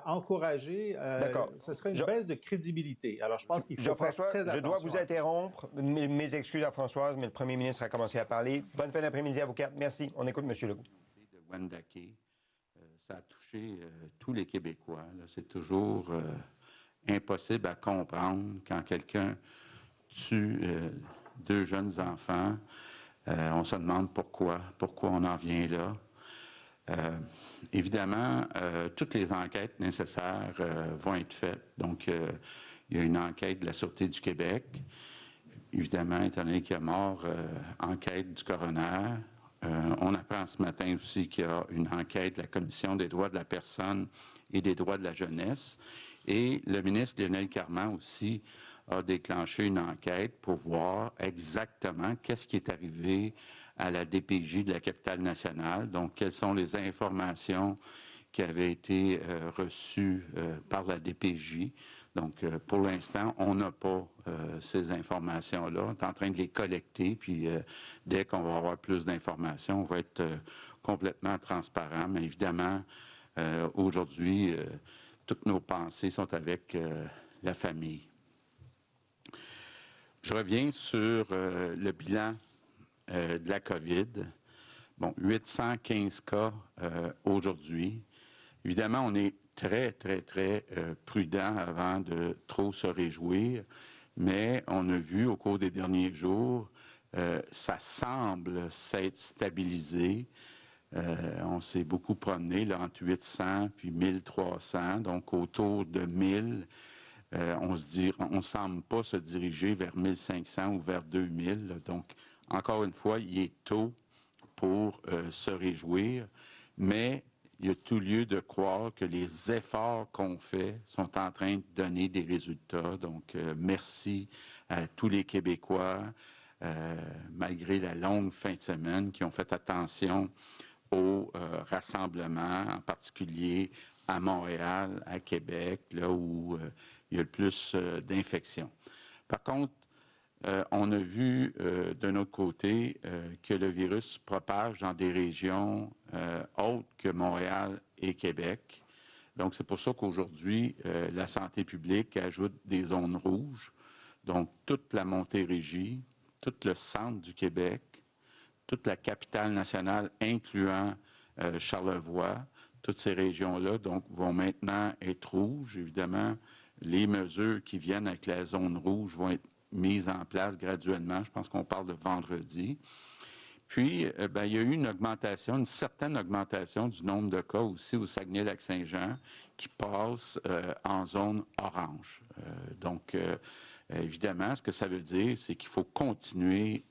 encourager, D'accord. ce serait une Je- baisse de crédibilité. Alors, je pense qu'il faut faire Jean-François, très je dois attention vous à ça. interrompre. Mes excuses à Françoise, mais le premier ministre a commencé à parler. Bonne fin d'après-midi à vous quatre. Merci. On écoute M. Legault. De Wendake, ça a touché tous les Québécois. C'est toujours impossible à comprendre quand quelqu'un tue deux jeunes enfants. On se demande pourquoi on en vient là. Évidemment, toutes les enquêtes nécessaires vont être faites. Donc, il y a une enquête de la Sûreté du Québec. Évidemment, étant donné qu'il y a mort, enquête du coroner. On apprend ce matin aussi qu'il y a une enquête de la Commission des droits de la personne et des droits de la jeunesse. Et le ministre Lionel Carman aussi a déclenché une enquête pour voir exactement qu'est-ce qui est arrivé à la DPJ de la capitale nationale. Donc, quelles sont les informations qui avaient été reçues par la DPJ. Donc, pour l'instant, on n'a pas ces informations-là. On est en train de les collecter, puis dès qu'on va avoir plus d'informations, on va être complètement transparent. Mais évidemment, aujourd'hui, toutes nos pensées sont avec la famille. Je reviens sur le bilan de la COVID. Bon, 815 cas aujourd'hui. Évidemment, on est très prudent avant de trop se réjouir, mais on a vu au cours des derniers jours, ça semble s'être stabilisé. On s'est beaucoup promené là, entre 800 puis 1300, donc autour de 1000. On semble pas se diriger vers 1500 ou vers 2000. Donc, encore une fois, il est tôt pour se réjouir, mais il y a tout lieu de croire que les efforts qu'on fait sont en train de donner des résultats. Donc, merci à tous les Québécois, malgré la longue fin de semaine, qui ont fait attention aux rassemblements, en particulier à Montréal, à Québec, là où il y a le plus d'infections. Par contre, on a vu d'un autre côté que le virus se propage dans des régions autres que Montréal et Québec. Donc, c'est pour ça qu'aujourd'hui, la santé publique ajoute des zones rouges. Donc, toute la Montérégie, tout le centre du Québec, toute la capitale nationale, incluant Charlevoix, toutes ces régions-là, donc, vont maintenant être rouges. Évidemment, les mesures qui viennent avec la zone rouge vont être mise en place graduellement. Je pense qu'on parle de vendredi. Puis, il y a eu une certaine augmentation du nombre de cas aussi au Saguenay-Lac-Saint-Jean qui passe en zone orange. Donc, évidemment, ce que ça veut dire, c'est qu'il faut continuer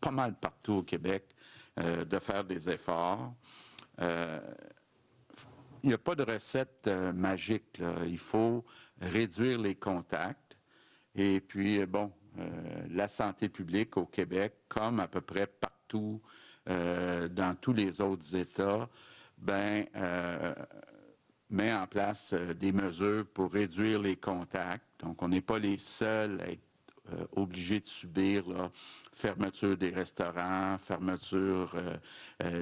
pas mal partout au Québec de faire des efforts. Il n'y a pas de recette magique, là. Il faut réduire les contacts. Et puis, la santé publique au Québec, comme à peu près partout dans tous les autres États, met en place des mesures pour réduire les contacts. Donc, on n'est pas les seuls à être obligés de subir la fermeture des restaurants, fermeture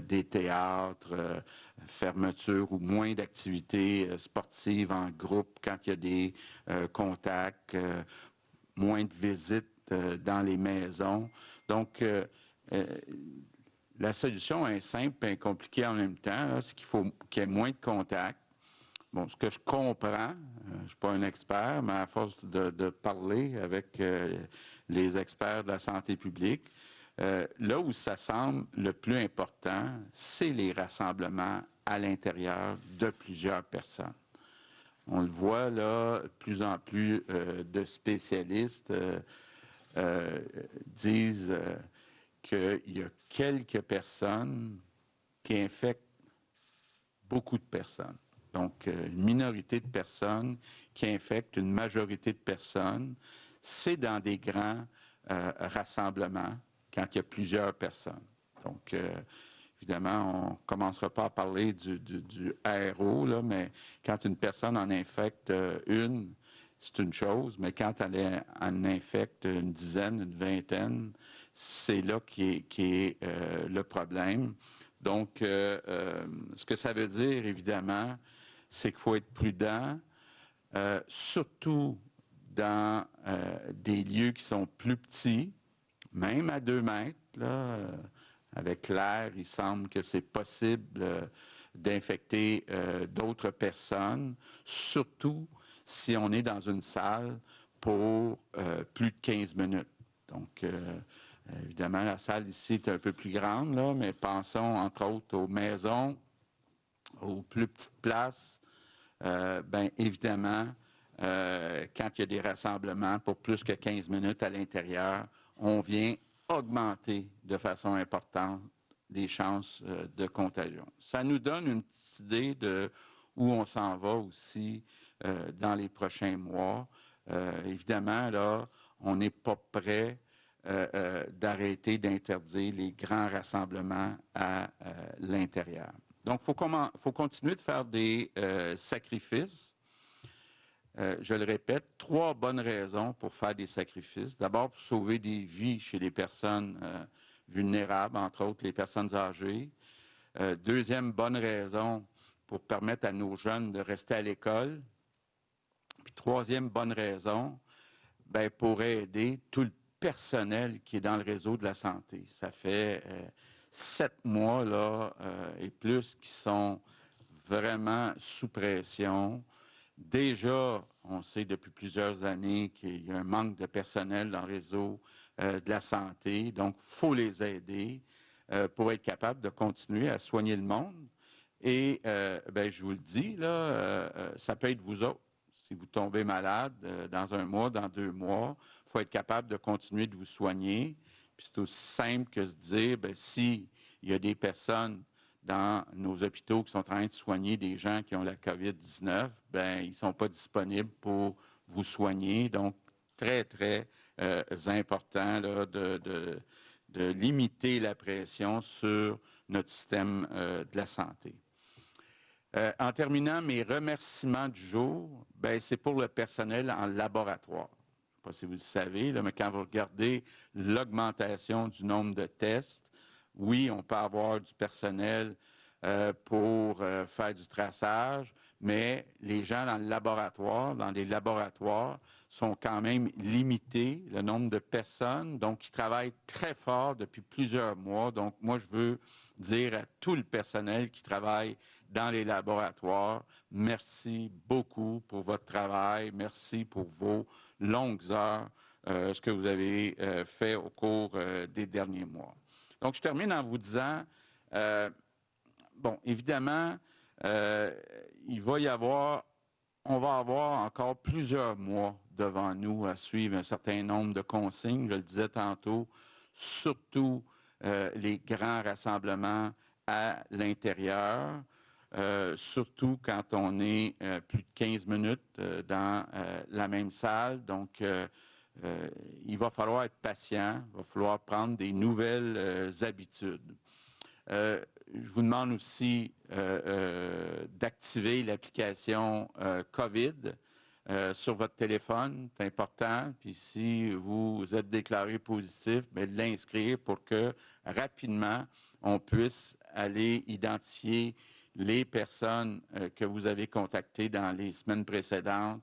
des théâtres, fermeture ou moins d'activités sportives en groupe quand il y a des contacts, moins de visites dans les maisons. Donc, la solution est simple et compliquée en même temps, c'est qu'il faut qu'il y ait moins de contacts. Bon, ce que je comprends, je ne suis pas un expert, mais à force de parler avec les experts de la santé publique, là où ça semble le plus important, c'est les rassemblements à l'intérieur de plusieurs personnes. On le voit là, de plus en plus de spécialistes disent qu'il y a quelques personnes qui infectent beaucoup de personnes. Donc, une minorité de personnes qui infectent une majorité de personnes, c'est dans des grands rassemblements quand il y a plusieurs personnes. Donc, évidemment, on ne commencera pas à parler du RO, là, mais quand une personne en infecte une, c'est une chose, mais quand elle en infecte une dizaine, une vingtaine, c'est là qui est le problème. Donc, ce que ça veut dire, évidemment, c'est qu'il faut être prudent, surtout dans des lieux qui sont plus petits, même à 2 mètres, là, avec l'air, il semble que c'est possible d'infecter d'autres personnes, surtout si on est dans une salle pour plus de 15 minutes. Donc, évidemment, la salle ici est un peu plus grande, là, mais pensons entre autres aux maisons, aux plus petites places. Bien évidemment, quand il y a des rassemblements pour plus que 15 minutes à l'intérieur, on vient augmenter de façon importante les chances de contagion. Ça nous donne une petite idée de où on s'en va aussi dans les prochains mois. Évidemment, là, on n'est pas prêt d'arrêter d'interdire les grands rassemblements à l'intérieur. Donc, il faut continuer de faire des sacrifices. Je le répète, 3 bonnes raisons pour faire des sacrifices. D'abord, pour sauver des vies chez les personnes vulnérables, entre autres les personnes âgées. Deuxième bonne raison, pour permettre à nos jeunes de rester à l'école. Puis troisième bonne raison, bien, pour aider tout le personnel qui est dans le réseau de la santé. Ça fait 7 mois là, et plus qui sont vraiment sous pression. Déjà, on sait depuis plusieurs années qu'il y a un manque de personnel dans le réseau de la santé. Donc, il faut les aider pour être capable de continuer à soigner le monde. Et, bien, je vous le dis, là, ça peut être vous autres. Si vous tombez malade dans 1 mois, dans 2 mois, il faut être capable de continuer de vous soigner. Puis c'est aussi simple que se dire, bien, s'il y a des personnes dans nos hôpitaux qui sont en train de soigner des gens qui ont la COVID-19, bien, ils ne sont pas disponibles pour vous soigner. Donc, très, très important là, de limiter la pression sur notre système de la santé. En terminant, mes remerciements du jour, bien, c'est pour le personnel en laboratoire. Je ne sais pas si vous le savez, là, mais quand vous regardez l'augmentation du nombre de tests, oui, on peut avoir du personnel pour faire du traçage, mais les gens dans le laboratoire, dans les laboratoires, sont quand même limités, le nombre de personnes, donc ils travaillent très fort depuis plusieurs mois. Donc, moi, je veux dire à tout le personnel qui travaille dans les laboratoires, merci beaucoup pour votre travail, merci pour vos longues heures, ce que vous avez fait au cours des derniers mois. Donc, je termine en vous disant, bon, évidemment, on va avoir encore plusieurs mois devant nous à suivre un certain nombre de consignes, je le disais tantôt, surtout les grands rassemblements à l'intérieur, surtout quand on est plus de 15 minutes dans la même salle. Donc, il va falloir être patient, il va falloir prendre des nouvelles habitudes. Je vous demande aussi d'activer l'application COVID sur votre téléphone, c'est important. Puis si vous êtes déclaré positif, bien, de l'inscrire pour que rapidement on puisse aller identifier les personnes que vous avez contactées dans les semaines précédentes,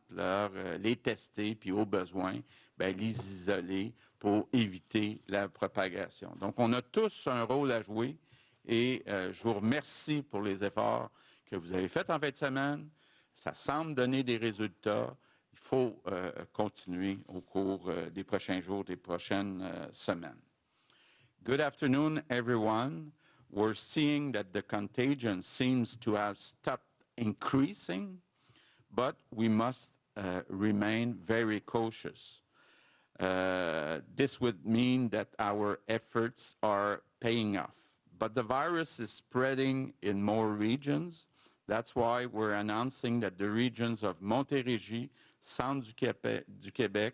les tester, puis au besoin, bien, les isoler pour éviter la propagation. Donc, on a tous un rôle à jouer et je vous remercie pour les efforts que vous avez faits en fin de semaine. Ça semble donner des résultats. Il faut continuer au cours des prochains jours, des prochaines semaines. Good afternoon, everyone. We're seeing that the contagion seems to have stopped increasing, but we must remain very cautious. This would mean that our efforts are paying off. But the virus is spreading in more regions. That's why we're announcing that the regions of Montérégie, Centre du Québec,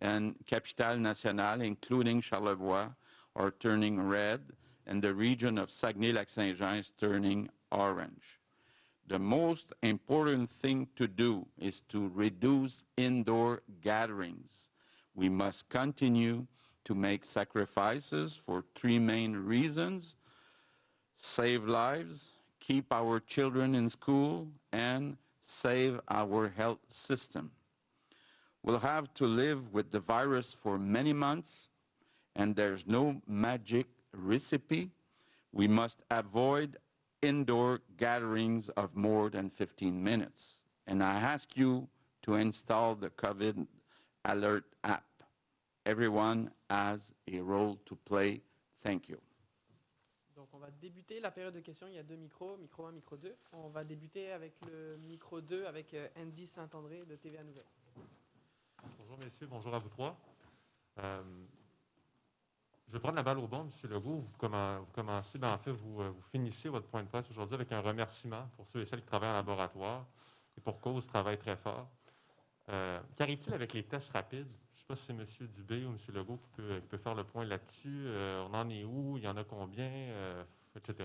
and Capitale-Nationale, including Charlevoix, are turning red, and the region of Saguenay-Lac-Saint-Jean is turning orange. The most important thing to do is to reduce indoor gatherings. We must continue to make sacrifices for 3 main reasons: save lives, keep our children in school, and save our health system. We'll have to live with the virus for many months, and there's no magic recipe. We must avoid indoor gatherings of more than 15 minutes. And I ask you to install the COVID Alert app. Everyone has a role to play. Thank you. Donc, on va débuter la période de questions. Il y a deux micros, micro 1, micro 2. On va débuter avec le micro 2 avec Andy Saint-André de TVA Nouvelle. Bonjour, messieurs. Bonjour à vous trois. Je vais prendre la balle au bon, M. Legault. Vous commencez, en fait, vous finissez votre point de presse aujourd'hui avec un remerciement pour ceux et celles qui travaillent en laboratoire et pour cause travaillent très fort. Qu'arrive-t-il avec les tests rapides? Je ne sais pas si c'est M. Dubé ou M. Legault qui peut faire le point là-dessus. On en est où? Il y en a combien? Etc.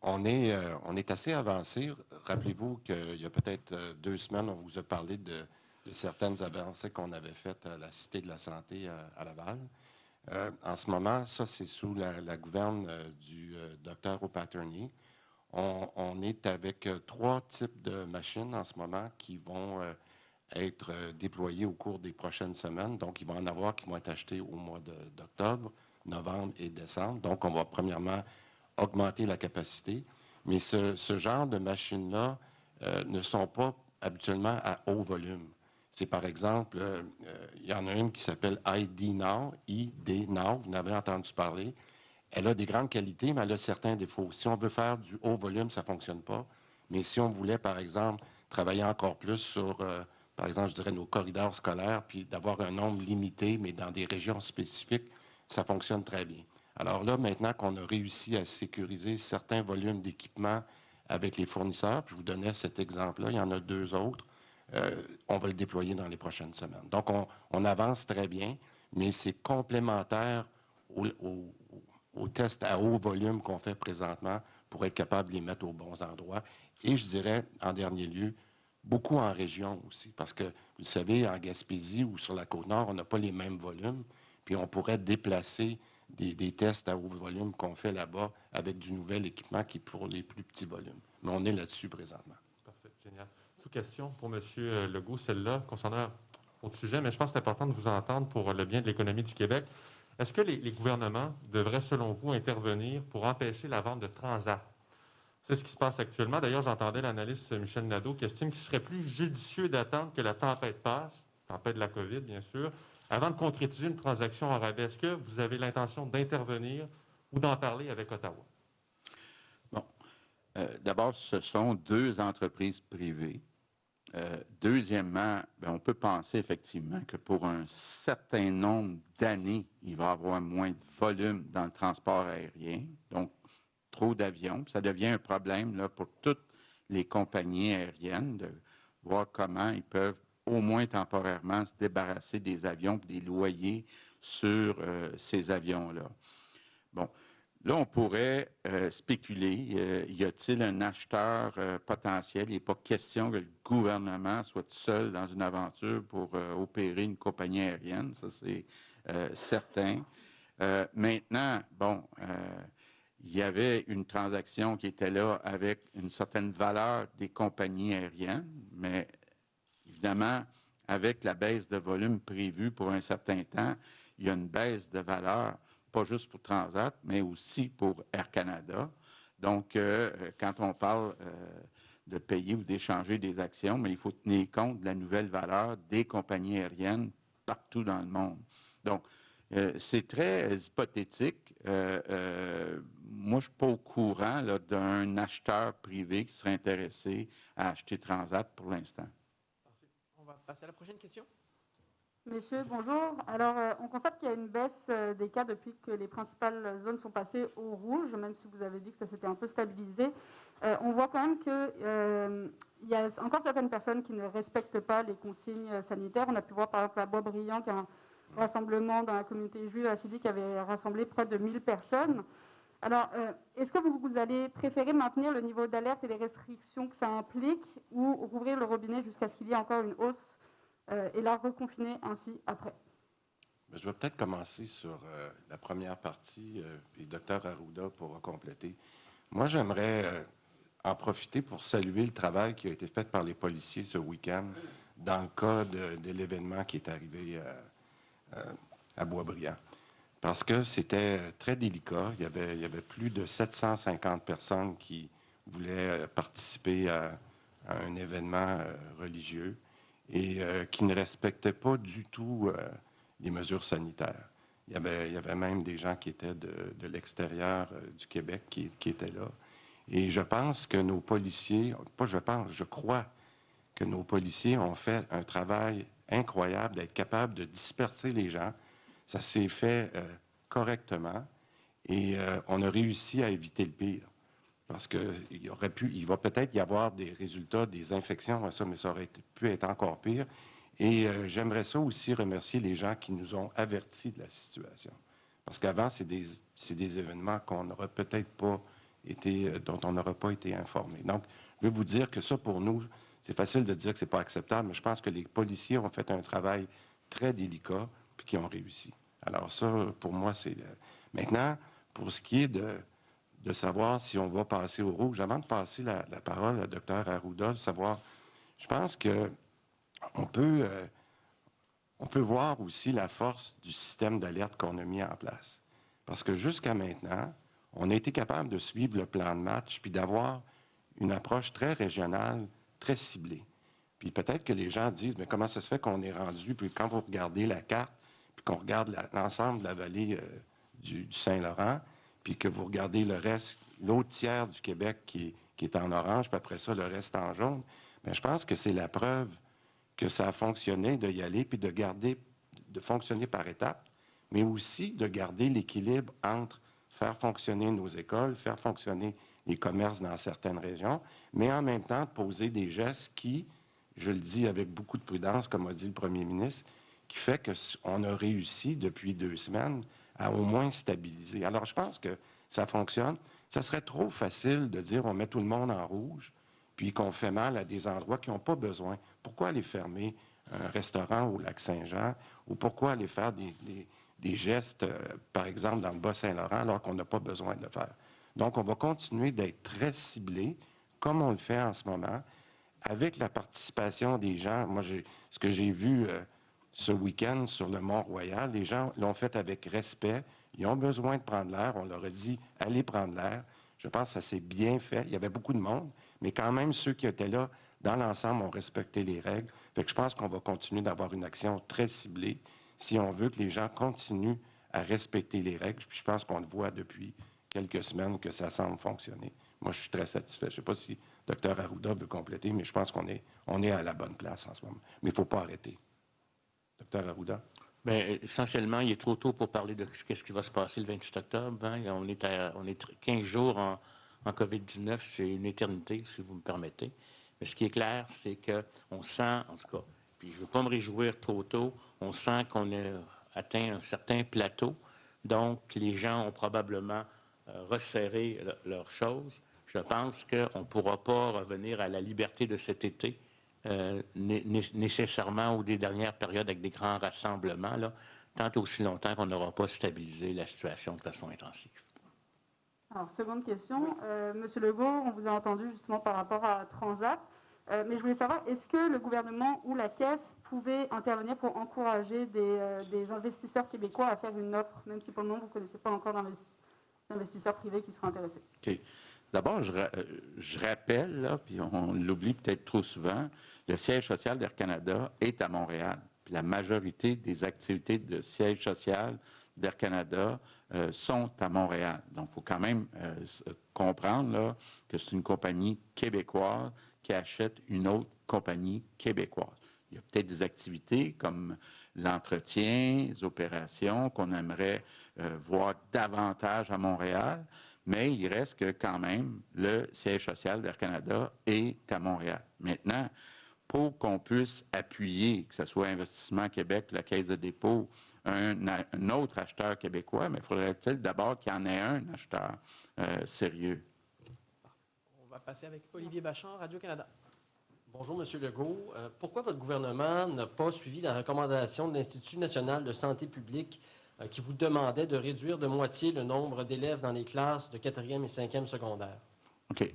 On est assez avancé. Rappelez-vous qu'il y a peut-être 2 semaines, on vous a parlé de certaines avancées qu'on avait faites à la Cité de la Santé à Laval. En ce moment, ça, c'est sous la gouverne du Dr. O'Patterney. On est avec 3 types de machines en ce moment qui vont être déployées au cours des prochaines semaines. Donc, il va en avoir qui vont être achetés au mois d'octobre, novembre et décembre. Donc, on va premièrement augmenter la capacité. Mais ce genre de machines-là ne sont pas habituellement à haut volume. C'est par exemple, il y en a une qui s'appelle ID Now, vous en avez entendu parler. Elle a des grandes qualités, mais elle a certains défauts. Si on veut faire du haut volume, ça ne fonctionne pas. Mais si on voulait, par exemple, travailler encore plus sur, par exemple, je dirais nos corridors scolaires, puis d'avoir un nombre limité, mais dans des régions spécifiques, ça fonctionne très bien. Alors là, maintenant qu'on a réussi à sécuriser certains volumes d'équipements avec les fournisseurs, puis je vous donnais cet exemple-là, il y en a 2 autres, on va le déployer dans les prochaines semaines. Donc, on avance très bien, mais c'est complémentaire aux tests à haut volume qu'on fait présentement pour être capable de les mettre aux bons endroits. Et je dirais, en dernier lieu, beaucoup en région aussi, parce que, vous savez, en Gaspésie ou sur la Côte-Nord, on n'a pas les mêmes volumes, puis on pourrait déplacer des tests à haut volume qu'on fait là-bas avec du nouvel équipement qui est pour les plus petits volumes. Mais on est là-dessus présentement. Parfait, génial. Sous-question pour M. Legault, celle-là, concernant autre sujet, mais je pense que c'est important de vous entendre pour le bien de l'économie du Québec. Est-ce que les gouvernements devraient, selon vous, intervenir pour empêcher la vente de Transat? C'est ce qui se passe actuellement. D'ailleurs, j'entendais l'analyste Michel Nadeau qui estime qu'il serait plus judicieux d'attendre que la tempête passe, tempête de la COVID, bien sûr, avant de concrétiser une transaction en rabais. Est-ce que vous avez l'intention d'intervenir ou d'en parler avec Ottawa? Bon. D'abord, ce sont 2 entreprises privées. Deuxièmement, on peut penser effectivement que pour un certain nombre d'années, il va y avoir moins de volume dans le transport aérien, donc trop d'avions. Ça devient un problème là, pour toutes les compagnies aériennes de voir comment ils peuvent au moins temporairement se débarrasser des avions et des loyers sur ces avions-là. Bon. Là, on pourrait spéculer, y a-t-il un acheteur potentiel? Il n'est pas question que le gouvernement soit seul dans une aventure pour opérer une compagnie aérienne, ça c'est certain. Maintenant, bon, il y avait une transaction qui était là avec une certaine valeur des compagnies aériennes, mais évidemment, avec la baisse de volume prévue pour un certain temps, il y a une baisse de valeur pas juste pour Transat, mais aussi pour Air Canada. Donc, quand on parle de payer ou d'échanger des actions, mais il faut tenir compte de la nouvelle valeur des compagnies aériennes partout dans le monde. Donc, c'est très hypothétique. Moi, je ne suis pas au courant d'un acheteur privé qui serait intéressé à acheter Transat pour l'instant. On va passer à la prochaine question. Messieurs, bonjour. Alors, on constate qu'il y a une baisse des cas depuis que les principales zones sont passées au rouge, même si vous avez dit que ça s'était un peu stabilisé. On voit quand même qu'il y a encore certaines personnes qui ne respectent pas les consignes sanitaires. On a pu voir par exemple à Boisbriand qu'un rassemblement dans la communauté juive à Sylvie qui avait rassemblé près de 1000 personnes. Alors, est-ce que vous allez préférer maintenir le niveau d'alerte et les restrictions que ça implique ou rouvrir le robinet jusqu'à ce qu'il y ait encore une hausse et la reconfiner ainsi après? Je vais peut-être commencer sur la première partie, et Dr. Arruda pourra compléter. Moi, j'aimerais en profiter pour saluer le travail qui a été fait par les policiers ce week-end dans le cas de l'événement qui est arrivé à Boisbriand. Parce que c'était très délicat. Il y avait plus de 750 personnes qui voulaient participer à un événement religieux et qui ne respectaient pas du tout les mesures sanitaires. Il y avait même des gens qui étaient de l'extérieur du Québec qui étaient là. Et je pense que nos policiers, je crois que nos policiers ont fait un travail incroyable d'être capables de disperser les gens. Ça s'est fait correctement et on a réussi à éviter le pire. Parce qu'il va peut-être y avoir des résultats, des infections, mais ça aurait pu être encore pire. Et j'aimerais ça aussi remercier les gens qui nous ont avertis de la situation. Parce qu'avant, c'est des événements qu'on n'aurait peut-être pas dont on n'aurait pas été informé. Donc, je veux vous dire que ça, pour nous, c'est facile de dire que c'est pas acceptable, mais je pense que les policiers ont fait un travail très délicat puis qui ont réussi. Alors ça, pour moi, c'est... Maintenant, pour ce qui est de savoir si on va passer au rouge, avant de passer la parole à Dr Arruda, de savoir, je pense que on peut voir aussi la force du système d'alerte qu'on a mis en place. Parce que jusqu'à maintenant, on a été capable de suivre le plan de match puis d'avoir une approche très régionale, très ciblée. Puis peut-être que les gens disent, mais comment ça se fait qu'on est rendu? Puis quand vous regardez la carte, puis qu'on regarde l'ensemble de la vallée du Saint-Laurent, puis que vous regardez le reste, l'autre tiers du Québec qui est en orange, puis après ça, le reste en jaune, bien, je pense que c'est la preuve que ça a fonctionné de y aller, puis de fonctionner par étapes, mais aussi de garder l'équilibre entre faire fonctionner nos écoles, faire fonctionner les commerces dans certaines régions, mais en même temps de poser des gestes qui, je le dis avec beaucoup de prudence, comme a dit le premier ministre, qui fait qu'on a réussi depuis 2 semaines à au moins stabiliser. Alors, je pense que ça fonctionne. Ça serait trop facile de dire on met tout le monde en rouge, puis qu'on fait mal à des endroits qui n'ont pas besoin. Pourquoi aller fermer un restaurant au Lac-Saint-Jean ou pourquoi aller faire des gestes, par exemple, dans le Bas-Saint-Laurent, alors qu'on n'a pas besoin de le faire? Donc, on va continuer d'être très ciblé, comme on le fait en ce moment, avec la participation des gens. Moi, ce que j'ai vu ce week-end sur le Mont-Royal, les gens l'ont fait avec respect. Ils ont besoin de prendre l'air. On leur a dit, allez prendre l'air. Je pense que ça s'est bien fait. Il y avait beaucoup de monde, mais quand même, ceux qui étaient là, dans l'ensemble, ont respecté les règles. Fait que je pense qu'on va continuer d'avoir une action très ciblée si on veut que les gens continuent à respecter les règles. Puis je pense qu'on le voit depuis quelques semaines que ça semble fonctionner. Moi, je suis très satisfait. Je ne sais pas si Dr Arruda veut compléter, mais je pense qu'on est à la bonne place en ce moment. Mais il ne faut pas arrêter. Dr Arruda? Bien, essentiellement, il est trop tôt pour parler de ce qui va se passer le 28 octobre. Hein. On est 15 jours en COVID-19. C'est une éternité, si vous me permettez. Mais ce qui est clair, c'est qu'on sent, en tout cas, puis je ne veux pas me réjouir trop tôt, on sent qu'on a atteint un certain plateau. Donc, les gens ont probablement resserré leurs choses. Je pense qu'on ne pourra pas revenir à la liberté de cet été nécessairement ou des dernières périodes avec des grands rassemblements, là, tant aussi longtemps qu'on n'aura pas stabilisé la situation de façon intensive. Alors, seconde question. Monsieur Legault, on vous a entendu justement par rapport à Transat, mais je voulais savoir, est-ce que le gouvernement ou la Caisse pouvait intervenir pour encourager des investisseurs québécois à faire une offre, même si pour le moment, vous ne connaissez pas encore d'investisseurs privés qui seraient intéressés? OK. D'abord, je rappelle, là, puis on l'oublie peut-être trop souvent, le siège social d'Air Canada est à Montréal. Puis la majorité des activités de siège social d'Air Canada sont à Montréal. Donc, il faut quand même comprendre là, que c'est une compagnie québécoise qui achète une autre compagnie québécoise. Il y a peut-être des activités comme l'entretien, les opérations qu'on aimerait voir davantage à Montréal, mais il reste que quand même le siège social d'Air Canada est à Montréal. Maintenant, pour qu'on puisse appuyer, que ce soit Investissement Québec, la Caisse de dépôt, un autre acheteur québécois, mais il faudrait-il d'abord qu'il y en ait un acheteur sérieux. On va passer avec Olivier Bachand, Radio-Canada. Bonjour, M. Legault. Pourquoi votre gouvernement n'a pas suivi la recommandation de l'Institut national de santé publique qui vous demandait de réduire de moitié le nombre d'élèves dans les classes de 4e et 5e secondaire? OK.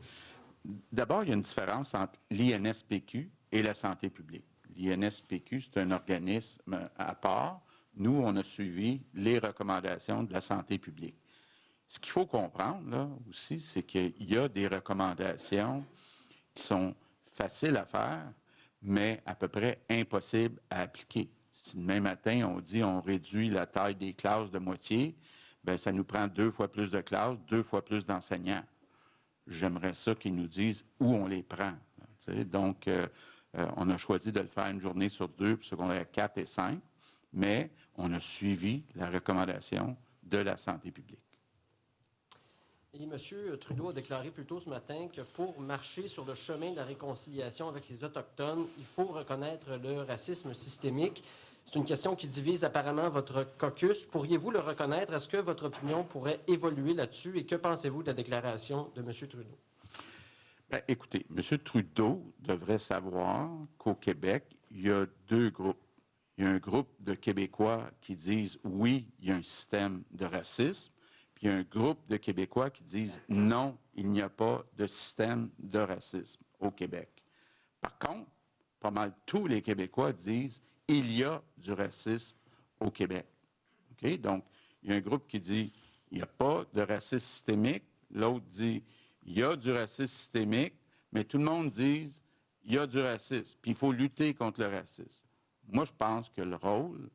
d'abord, il y a une différence entre l'INSPQ et la santé publique. L'INSPQ, c'est un organisme à part. Nous, on a suivi les recommandations de la santé publique. Ce qu'il faut comprendre, là, aussi, c'est qu'il y a des recommandations qui sont faciles à faire, mais à peu près impossibles à appliquer. Si demain matin, on dit on réduit la taille des classes de moitié, bien, ça nous prend 2 fois plus de classes, 2 fois plus d'enseignants. J'aimerais ça qu'ils nous disent où on les prend. Donc, on a choisi de le faire une journée sur 2, puis secondaire 4 et 5, mais on a suivi la recommandation de la santé publique. Et M. Trudeau a déclaré plus tôt ce matin que pour marcher sur le chemin de la réconciliation avec les Autochtones, il faut reconnaître le racisme systémique. C'est une question qui divise apparemment votre caucus. Pourriez-vous le reconnaître? Est-ce que votre opinion pourrait évoluer là-dessus? Et que pensez-vous de la déclaration de M. Trudeau? Bien, écoutez, M. Trudeau devrait savoir qu'au Québec, il y a 2 groupes. Il y a un groupe de Québécois qui disent « oui, il y a un système de racisme », puis il y a un groupe de Québécois qui disent « non, il n'y a pas de système de racisme au Québec ». Par contre, pas mal tous les Québécois disent « il y a du racisme au Québec ». Okay? Donc, il y a un groupe qui dit « il n'y a pas de racisme systémique », l'autre dit « il y a du racisme systémique », mais tout le monde dit « il y a du racisme », puis il faut lutter contre le racisme. Moi, je pense que le rôle,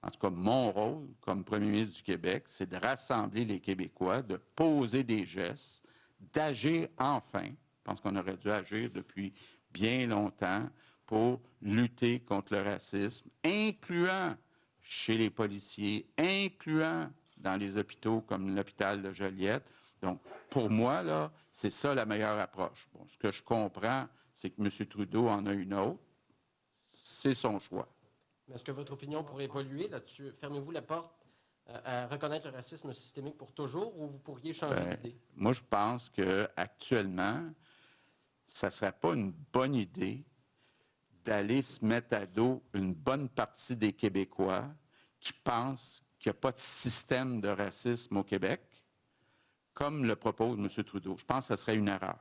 en tout cas mon rôle comme premier ministre du Québec, c'est de rassembler les Québécois, de poser des gestes, d'agir enfin. Je pense qu'on aurait dû agir depuis bien longtemps pour lutter contre le racisme, incluant chez les policiers, incluant dans les hôpitaux comme l'hôpital de Joliette. Donc, pour moi, là, c'est ça la meilleure approche. Bon, ce que je comprends, c'est que M. Trudeau en a une autre. C'est son choix. Mais est-ce que votre opinion pourrait évoluer là-dessus? Fermez-vous la porte à reconnaître le racisme systémique pour toujours ou vous pourriez changer d'idée? Moi, je pense qu'actuellement, ça ne serait pas une bonne idée d'aller se mettre à dos une bonne partie des Québécois qui pensent qu'il n'y a pas de système de racisme au Québec, comme le propose M. Trudeau. Je pense que ce serait une erreur.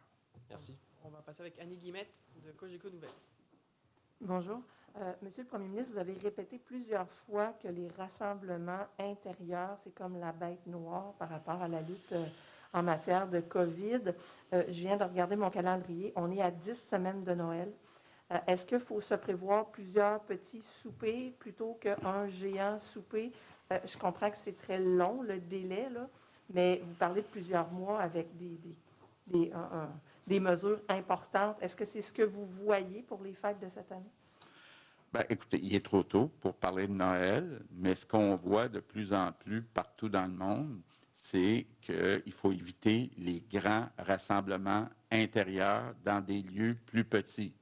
Merci. On va passer avec Annie Guillemette de Cogeco Nouvelles. Bonjour. Monsieur le Premier ministre, vous avez répété plusieurs fois que les rassemblements intérieurs, c'est comme la bête noire par rapport à la lutte en matière de COVID. Je viens de regarder mon calendrier. On est à 10 semaines de Noël. Est-ce qu'il faut se prévoir plusieurs petits soupers plutôt qu'un géant souper? Je comprends que c'est très long, le délai, là, mais vous parlez de plusieurs mois avec des mesures importantes. Est-ce que c'est ce que vous voyez pour les fêtes de cette année? Bien, écoutez, il est trop tôt pour parler de Noël, mais ce qu'on voit de plus en plus partout dans le monde, c'est qu'il faut éviter les grands rassemblements intérieurs dans des lieux plus petits.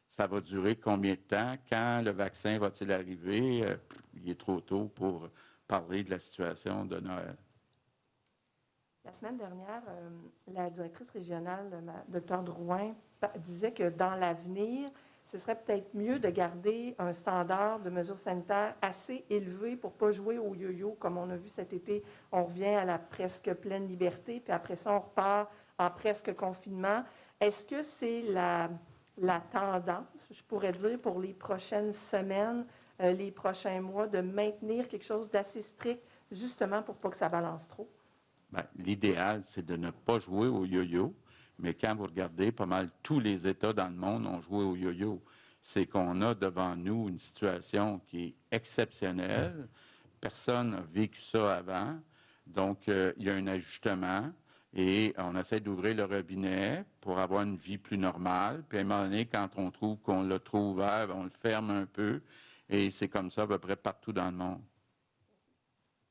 Ça va durer combien de temps? Quand le vaccin va-t-il arriver? Il est trop tôt pour parler de la situation de Noël. La semaine dernière, la directrice régionale, Dr Drouin, disait que dans l'avenir, ce serait peut-être mieux de garder un standard de mesures sanitaires assez élevé pour ne pas jouer au yo-yo, comme on a vu cet été. On revient à la presque pleine liberté, puis après ça, on repart en presque confinement. Est-ce que c'est la tendance, je pourrais dire, pour les prochaines semaines, les prochains mois, de maintenir quelque chose d'assez strict, justement pour pas que ça balance trop? Bien, l'idéal, c'est de ne pas jouer au yo-yo. Mais quand vous regardez, pas mal tous les États dans le monde ont joué au yo-yo. C'est qu'on a devant nous une situation qui est exceptionnelle. Personne n'a vécu ça avant. Donc, il y a un ajustement et on essaie d'ouvrir le robinet pour avoir une vie plus normale. Puis à un moment donné, quand on trouve qu'on l'a trop ouvert, on le ferme un peu. Et c'est comme ça à peu près partout dans le monde.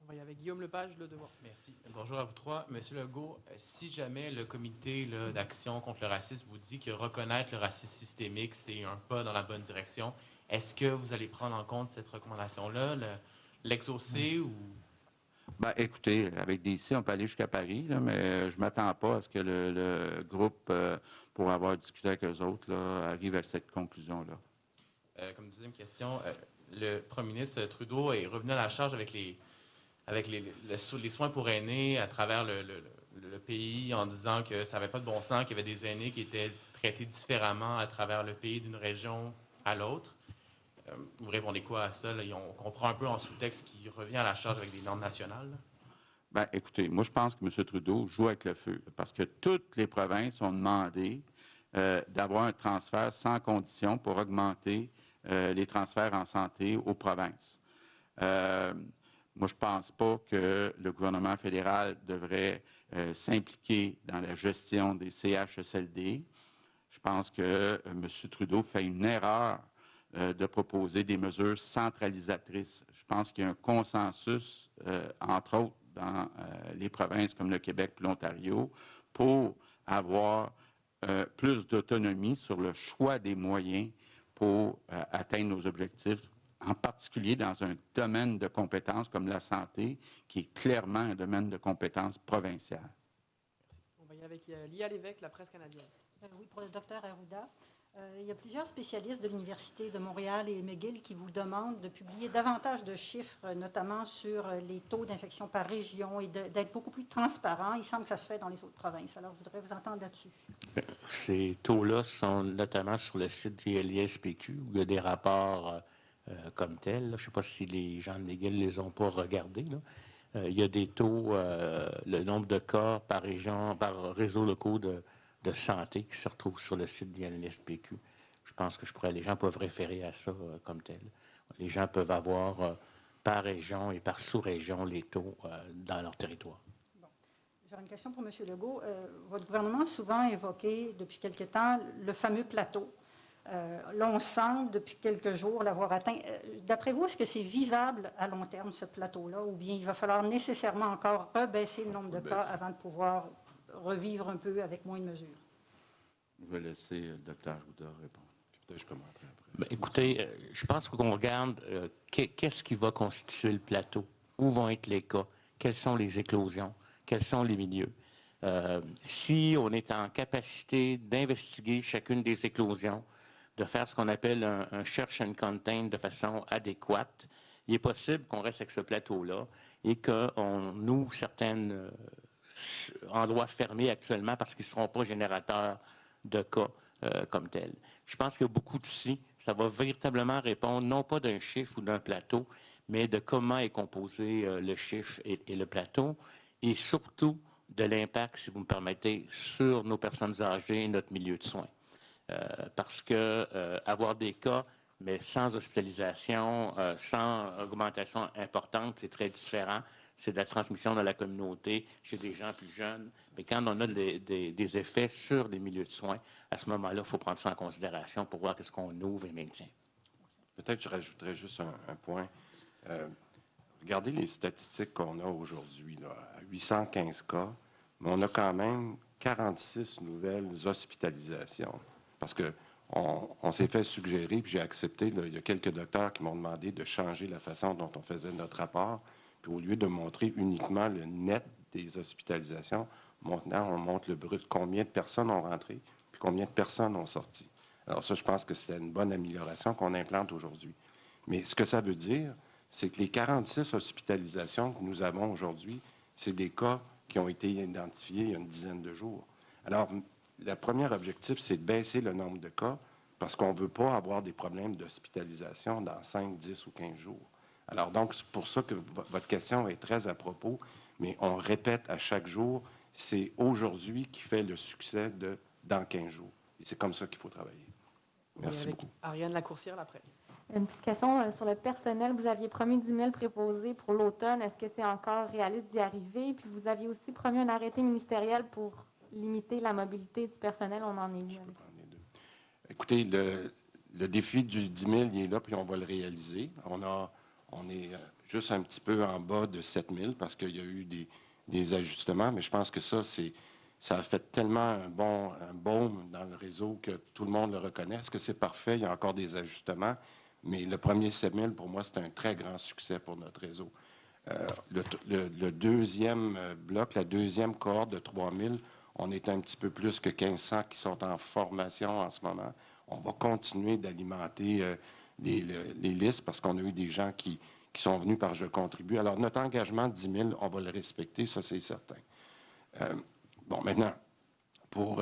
On va y aller avec Guillaume Lepage, Le Devoir. Merci. Bonjour à vous trois. Monsieur Legault, si jamais le comité d'action contre le racisme vous dit que reconnaître le racisme systémique, c'est un pas dans la bonne direction, est-ce que vous allez prendre en compte cette recommandation-là, l'exaucer ou... Bien, écoutez, avec DC, on peut aller jusqu'à Paris, là, mais je ne m'attends pas à ce que le groupe, pour avoir discuté avec eux autres, là, arrive à cette conclusion-là. Comme deuxième question, le premier ministre Trudeau est revenu à la charge avec avec les soins pour aînés à travers le pays en disant que ça n'avait pas de bon sens, qu'il y avait des aînés qui étaient traités différemment à travers le pays d'une région à l'autre. Vous répondez quoi à ça? Là? On comprend un peu en sous-texte qui revient à la charge avec des normes nationales. Bien, écoutez, moi, je pense que M. Trudeau joue avec le feu parce que toutes les provinces ont demandé d'avoir un transfert sans condition pour augmenter les transferts en santé aux provinces. Moi, je ne pense pas que le gouvernement fédéral devrait s'impliquer dans la gestion des CHSLD. Je pense que M. Trudeau fait une erreur de proposer des mesures centralisatrices. Je pense qu'il y a un consensus, entre autres, dans les provinces comme le Québec et l'Ontario, pour avoir plus d'autonomie sur le choix des moyens pour atteindre nos objectifs, en particulier dans un domaine de compétences comme la santé, qui est clairement un domaine de compétences provincial. On va y aller avec Lia Lévesque, la presse canadienne. Oui, pour le docteur Arruda. Il y a plusieurs spécialistes de l'Université de Montréal et McGill qui vous demandent de publier davantage de chiffres, notamment sur les taux d'infection par région et d'être beaucoup plus transparent. Il semble que ça se fait dans les autres provinces. Alors, je voudrais vous entendre là-dessus. Ces taux-là sont notamment sur le site du LISPQ, où il y a des rapports comme tels. Je ne sais pas si les gens de McGill ne les ont pas regardés. Il y a des taux, le nombre de cas par région, par réseau locaux de santé qui se retrouvent sur le site du LNSPQ. Je pense que les gens peuvent référer à ça comme tel. Les gens peuvent avoir par région et par sous-région les taux dans leur territoire. Bon. J'aurais une question pour M. Legault. Votre gouvernement a souvent évoqué depuis quelque temps le fameux plateau. Là, on semble depuis quelques jours l'avoir atteint. D'après vous, est-ce que c'est vivable à long terme, ce plateau-là, ou bien il va falloir nécessairement encore rebaisser le nombre de cas avant de pouvoir revivre un peu avec moins de mesures? Je vais laisser le Dr. Arruda répondre. Puis peut-être je commenterai après. Bien, écoutez, je pense qu'on regarde qu'est-ce qui va constituer le plateau, où vont être les cas, quelles sont les éclosions, quels sont les milieux. Si on est en capacité d'investiguer chacune des éclosions, de faire ce qu'on appelle un search and contain de façon adéquate, il est possible qu'on reste avec ce plateau-là et qu'on ouvre certains endroits fermés actuellement parce qu'ils ne seront pas générateurs de cas comme tels. Je pense qu'il y a beaucoup de si. Ça va véritablement répondre non pas d'un chiffre ou d'un plateau, mais de comment est composé le chiffre et le plateau, et surtout de l'impact, si vous me permettez, sur nos personnes âgées et notre milieu de soins. Parce que avoir des cas, mais sans hospitalisation, sans augmentation importante, c'est très différent. C'est de la transmission dans la communauté chez des gens plus jeunes. Mais quand on a des effets sur les milieux de soins, à ce moment-là, il faut prendre ça en considération pour voir qu'est-ce qu'on ouvre et maintient. Peut-être que je rajouterais juste un point. Regardez les statistiques qu'on a aujourd'hui, à 815 cas, mais on a quand même 46 nouvelles hospitalisations. Parce qu'on s'est fait suggérer, puis j'ai accepté, là, il y a quelques docteurs qui m'ont demandé de changer la façon dont on faisait notre rapport. Puis au lieu de montrer uniquement le net des hospitalisations, maintenant, on montre le brut. Combien de personnes ont rentré, puis combien de personnes ont sorti. Alors ça, je pense que c'est une bonne amélioration qu'on implante aujourd'hui. Mais ce que ça veut dire, c'est que les 46 hospitalisations que nous avons aujourd'hui, c'est des cas qui ont été identifiés il y a une dizaine de jours. Alors, le premier objectif, c'est de baisser le nombre de cas parce qu'on ne veut pas avoir des problèmes d'hospitalisation dans 5, 10 ou 15 jours. Alors, donc, c'est pour ça que votre question est très à propos, mais on répète à chaque jour, c'est aujourd'hui qui fait le succès de dans 15 jours. Et c'est comme ça qu'il faut travailler. Merci beaucoup. Ariane Lacourcière, la presse. Une petite question sur le personnel. Vous aviez promis 10 000 préposés pour l'automne. Est-ce que c'est encore réaliste d'y arriver? Puis vous aviez aussi promis un arrêté ministériel pour limiter la mobilité du personnel. On en est où? Écoutez, le défi du 10 000, il est là, puis on va le réaliser. On est juste un petit peu en bas de 7 000 parce qu'il y a eu des ajustements, mais je pense que ça a fait tellement un baume dans le réseau que tout le monde le reconnaît. Est-ce que c'est parfait? Il y a encore des ajustements, mais le premier 7 000, pour moi, c'est un très grand succès pour notre réseau. Le deuxième bloc, la deuxième cohorte de 3 000, on est un petit peu plus que 1 500 qui sont en formation en ce moment. On va continuer d'alimenter les listes parce qu'on a eu des gens qui qui sont venus par Je contribue. Alors, notre engagement de 10 000, on va le respecter, ça, c'est certain. Bon, maintenant, pour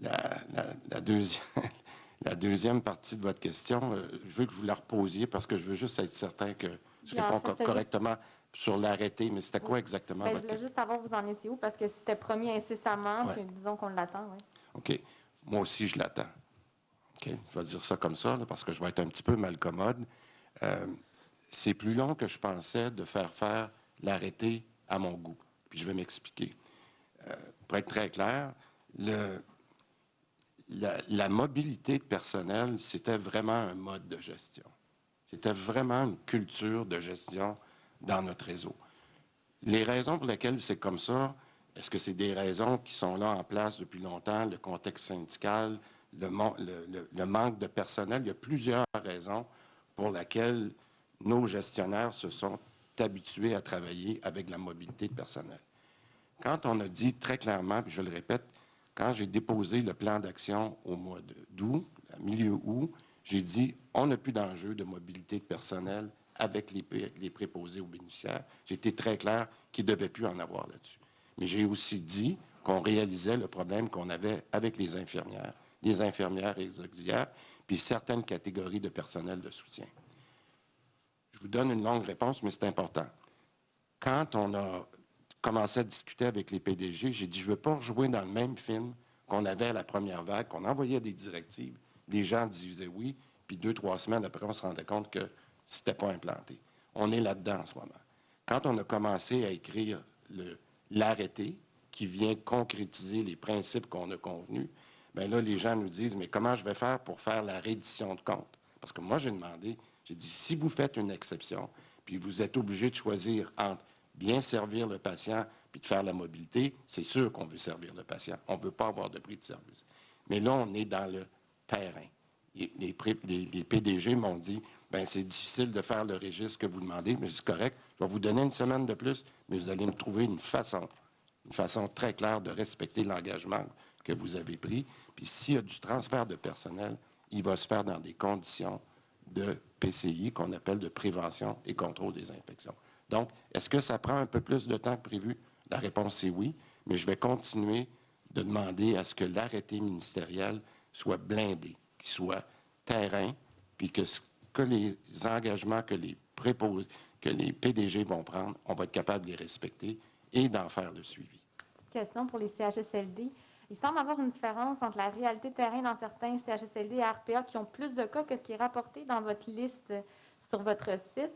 la deuxième partie de votre question, je veux que vous la reposiez parce que je veux juste être certain que je réponds correctement sur l'arrêté. Mais c'était quoi exactement votre question? Je voulais juste savoir vous en étiez où parce que c'était promis incessamment, puis disons qu'on l'attend. Oui. OK. Moi aussi, je l'attends. OK? Je vais dire ça comme ça, là, parce que je vais être un petit peu malcommode. C'est plus long que je pensais de faire l'arrêté à mon goût. Puis je vais m'expliquer. Pour être très clair, la mobilité de personnel, c'était vraiment un mode de gestion. C'était vraiment une culture de gestion dans notre réseau. Les raisons pour lesquelles c'est comme ça, est-ce que c'est des raisons qui sont là en place depuis longtemps, le contexte syndical, le manque de personnel? Il y a plusieurs raisons pour lesquelles nos gestionnaires se sont habitués à travailler avec la mobilité de personnel. Quand on a dit très clairement, puis je le répète, quand j'ai déposé le plan d'action au mois d'août, à milieu août, j'ai dit on n'a plus d'enjeu de mobilité de personnel avec les préposés aux bénéficiaires. J'ai été très clair qu'il ne devait plus en avoir là-dessus. Mais j'ai aussi dit qu'on réalisait le problème qu'on avait avec les infirmières et les auxiliaires, puis certaines catégories de personnel de soutien. Je vous donne une longue réponse, mais c'est important. Quand on a commencé à discuter avec les PDG, j'ai dit, je ne veux pas rejouer dans le même film qu'on avait à la première vague, qu'on envoyait des directives, les gens disaient oui, puis 2-3 semaines après, on se rendait compte que ce n'était pas implanté. On est là-dedans en ce moment. Quand on a commencé à écrire l'arrêté qui vient concrétiser les principes qu'on a convenus, bien là, les gens nous disent, mais comment je vais faire pour faire la reddition de compte? Parce que moi, j'ai demandé, j'ai dit, si vous faites une exception, puis vous êtes obligé de choisir entre bien servir le patient puis de faire la mobilité, c'est sûr qu'on veut servir le patient. On ne veut pas avoir de prix de service. Mais là, on est dans le terrain. Les PDG m'ont dit, bien, c'est difficile de faire le registre que vous demandez, mais c'est correct. Je vais vous donner une semaine de plus, mais vous allez me trouver une façon très claire de respecter l'engagement que vous avez pris. Puis s'il y a du transfert de personnel, il va se faire dans des conditions de PCI qu'on appelle de prévention et contrôle des infections. Donc, est-ce que ça prend un peu plus de temps que prévu? La réponse est oui, mais je vais continuer de demander à ce que l'arrêté ministériel soit blindé, qu'il soit terrain, puis que les engagements que les PDG vont prendre, on va être capable de les respecter et d'en faire le suivi. Question pour les CHSLD. Il semble avoir une différence entre la réalité de terrain dans certains CHSLD et RPA qui ont plus de cas que ce qui est rapporté dans votre liste sur votre site.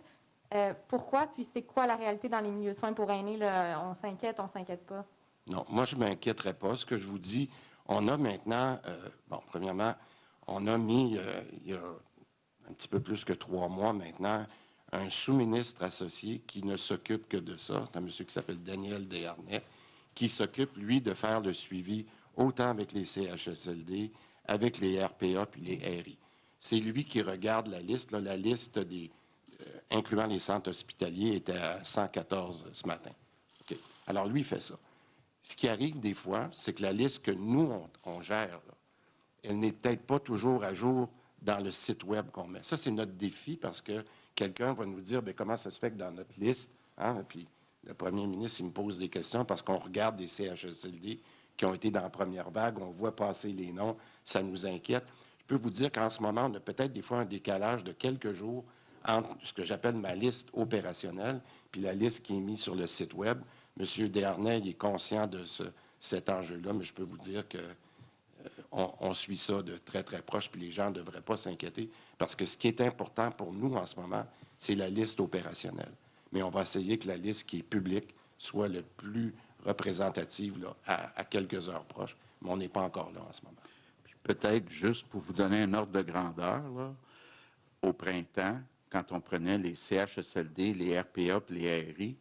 Pourquoi? Puis c'est quoi la réalité dans les milieux de soins pour aînés? Là, on s'inquiète pas? Non, moi, je ne m'inquiéterais pas. Ce que je vous dis, on a maintenant, premièrement, on a mis, il y a un petit peu plus que 3 mois maintenant, un sous-ministre associé qui ne s'occupe que de ça. C'est un monsieur qui s'appelle Daniel Desharnais, qui s'occupe, lui, de faire le suivi autant avec les CHSLD, avec les RPA puis les RI. C'est lui qui regarde la liste. Là, la liste des incluant les centres hospitaliers, était à 114 ce matin. Okay. Alors, lui, il fait ça. Ce qui arrive des fois, c'est que la liste que nous, on gère, là, elle n'est peut-être pas toujours à jour dans le site Web qu'on met. Ça, c'est notre défi parce que quelqu'un va nous dire, bien, comment ça se fait que dans notre liste, hein, puis le premier ministre, il me pose des questions parce qu'on regarde des CHSLD qui ont été dans la première vague, on voit passer les noms, ça nous inquiète. Je peux vous dire qu'en ce moment, on a peut-être des fois un décalage de quelques jours entre ce que j'appelle ma liste opérationnelle puis la liste qui est mise sur le site Web. M. Desharnais, il est conscient de cet enjeu-là, mais je peux vous dire que on suit ça de très, très proche, puis les gens ne devraient pas s'inquiéter, parce que ce qui est important pour nous en ce moment, c'est la liste opérationnelle. Mais on va essayer que la liste qui est publique soit le plus représentative là, à quelques heures proches, mais on n'est pas encore là en ce moment. Puis peut-être, juste pour vous donner un ordre de grandeur, là, au printemps, quand on prenait les CHSLD, les RPA et les RI,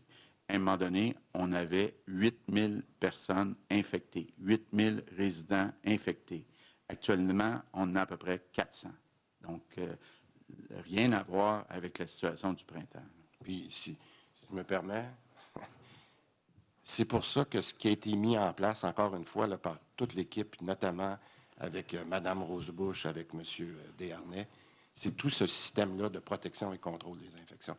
à un moment donné, on avait 8000 personnes infectées, 8000 résidents infectés. Actuellement, on a à peu près 400. Donc, rien à voir avec la situation du printemps. Puis, si je me permets, c'est pour ça que ce qui a été mis en place, encore une fois, là, par toute l'équipe, notamment avec Mme Rosebush, avec M. Desharnais, c'est tout ce système-là de protection et contrôle des infections.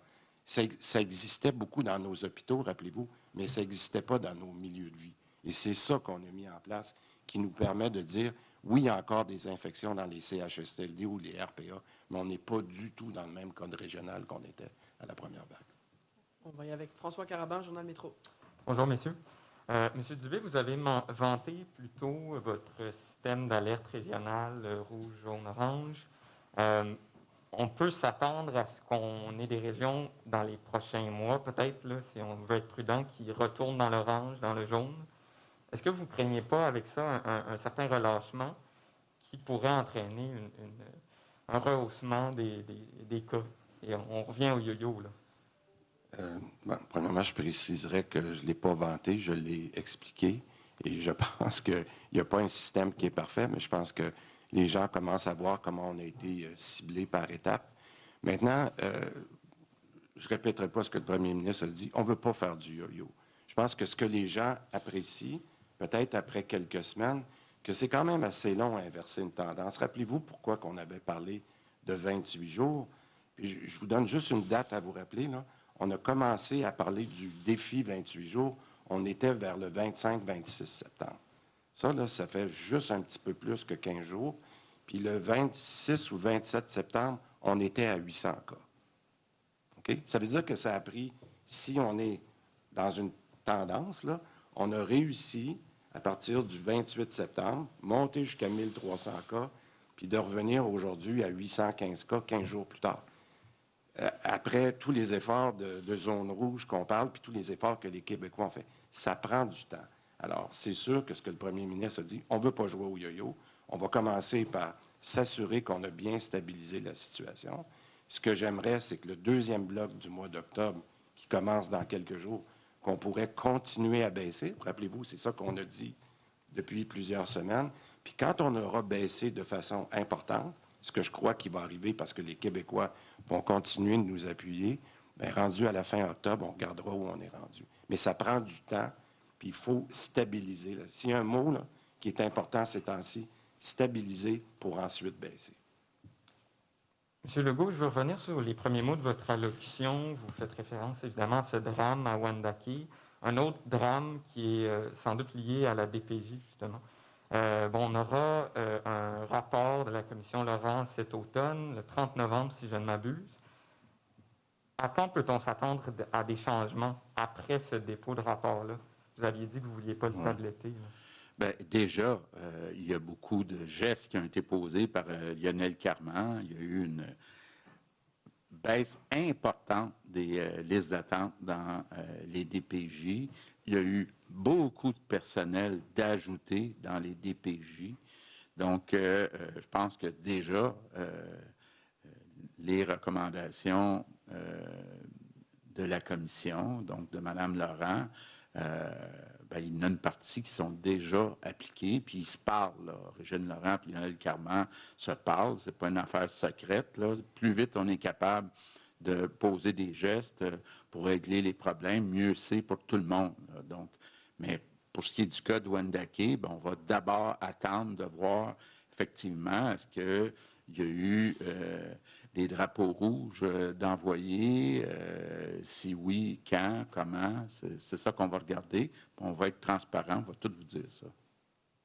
Ça existait beaucoup dans nos hôpitaux, rappelez-vous, mais ça n'existait pas dans nos milieux de vie. Et c'est ça qu'on a mis en place qui nous permet de dire, oui, il y a encore des infections dans les CHSLD ou les RPA, mais on n'est pas du tout dans le même code régional qu'on était à la première vague. On va y aller avec François Carabin, Journal Métro. Bonjour, messieurs. Monsieur Dubé, vous avez vanté plutôt votre système d'alerte régionale rouge, jaune, orange. On peut s'attendre à ce qu'on ait des régions dans les prochains mois, peut-être, là, si on veut être prudent, qui retournent dans l'orange, dans le jaune. Est-ce que vous ne craignez pas avec ça un certain relâchement qui pourrait entraîner un rehaussement des cas? Et on revient au yo-yo, là. Premièrement, je préciserais que je ne l'ai pas vanté, je l'ai expliqué. Et je pense qu'il n'y a pas un système qui est parfait, mais je pense que les gens commencent à voir comment on a été ciblé par étapes. Maintenant, je ne répéterai pas ce que le premier ministre a dit. On ne veut pas faire du yo-yo. Je pense que ce que les gens apprécient, peut-être après quelques semaines, que c'est quand même assez long à inverser une tendance. Rappelez-vous pourquoi on avait parlé de 28 jours. Puis je vous donne juste une date à vous rappeler, là. On a commencé à parler du défi 28 jours. On était vers le 25-26 septembre. Ça, là, ça fait juste un petit peu plus que 15 jours. Puis le 26 ou 27 septembre, on était à 800 cas. OK? Ça veut dire que ça a pris, si on est dans une tendance, là, on a réussi, à partir du 28 septembre, monter jusqu'à 1300 cas, puis de revenir aujourd'hui à 815 cas 15 jours plus tard. Après tous les efforts de zone rouge qu'on parle, puis tous les efforts que les Québécois ont fait, ça prend du temps. Alors, c'est sûr que ce que le premier ministre a dit, on ne veut pas jouer au yo-yo. On va commencer par s'assurer qu'on a bien stabilisé la situation. Ce que j'aimerais, c'est que le deuxième bloc du mois d'octobre, qui commence dans quelques jours, qu'on pourrait continuer à baisser. Rappelez-vous, c'est ça qu'on a dit depuis plusieurs semaines. Puis quand on aura baissé de façon importante, ce que je crois qu'il va arriver parce que les Québécois vont continuer de nous appuyer, bien, rendu à la fin octobre, on regardera où on est rendu. Mais ça prend du temps, puis il faut stabiliser. Là. S'il y a un mot là, qui est important ces temps-ci, stabiliser pour ensuite baisser. Monsieur Legault, je veux revenir sur les premiers mots de votre allocution. Vous faites référence évidemment à ce drame à Wendake, un autre drame qui est sans doute lié à la DPJ, justement. On aura un rapport de la commission Laurent cet automne, le 30 novembre, si je ne m'abuse. À quand peut-on s'attendre à des changements après ce dépôt de rapport-là? Vous aviez dit que vous ne vouliez pas le tabletter. Bien, déjà, il y a beaucoup de gestes qui ont été posés par Lionel Carman. Il y a eu une baisse importante des listes d'attente dans les DPJ. Il y a eu beaucoup de personnel d'ajouter dans les DPJ. Donc, je pense que déjà, les recommandations de la commission, donc de Mme Laurent, il y en a une partie qui sont déjà appliquées, puis ils se parlent, là. Régine Laurent et Lionel Carman se parlent, c'est pas une affaire secrète, là. Plus vite on est capable de poser des gestes pour régler les problèmes, mieux c'est pour tout le monde, là. Donc, mais pour ce qui est du cas de Wendake, on va d'abord attendre de voir effectivement est-ce qu'il y a eu des drapeaux rouges d'envoyer, si oui, quand, comment, c'est ça qu'on va regarder. On va être transparent, on va tout vous dire ça.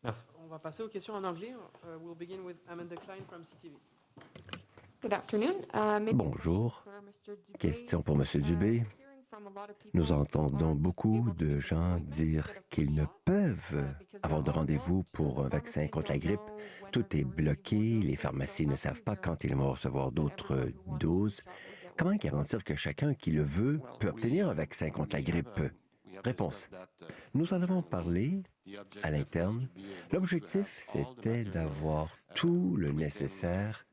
Merci. On va passer aux questions en anglais. We'll begin with Amanda Klein from CTV. Good afternoon. Bonjour. Question pour M. Dubé. Nous entendons beaucoup de gens dire qu'ils ne peuvent avoir de rendez-vous pour un vaccin contre la grippe. Tout est bloqué, les pharmacies ne savent pas quand ils vont recevoir d'autres doses. Comment garantir que chacun qui le veut peut obtenir un vaccin contre la grippe? Réponse. Nous en avons parlé à l'interne. L'objectif, c'était d'avoir tout le nécessaire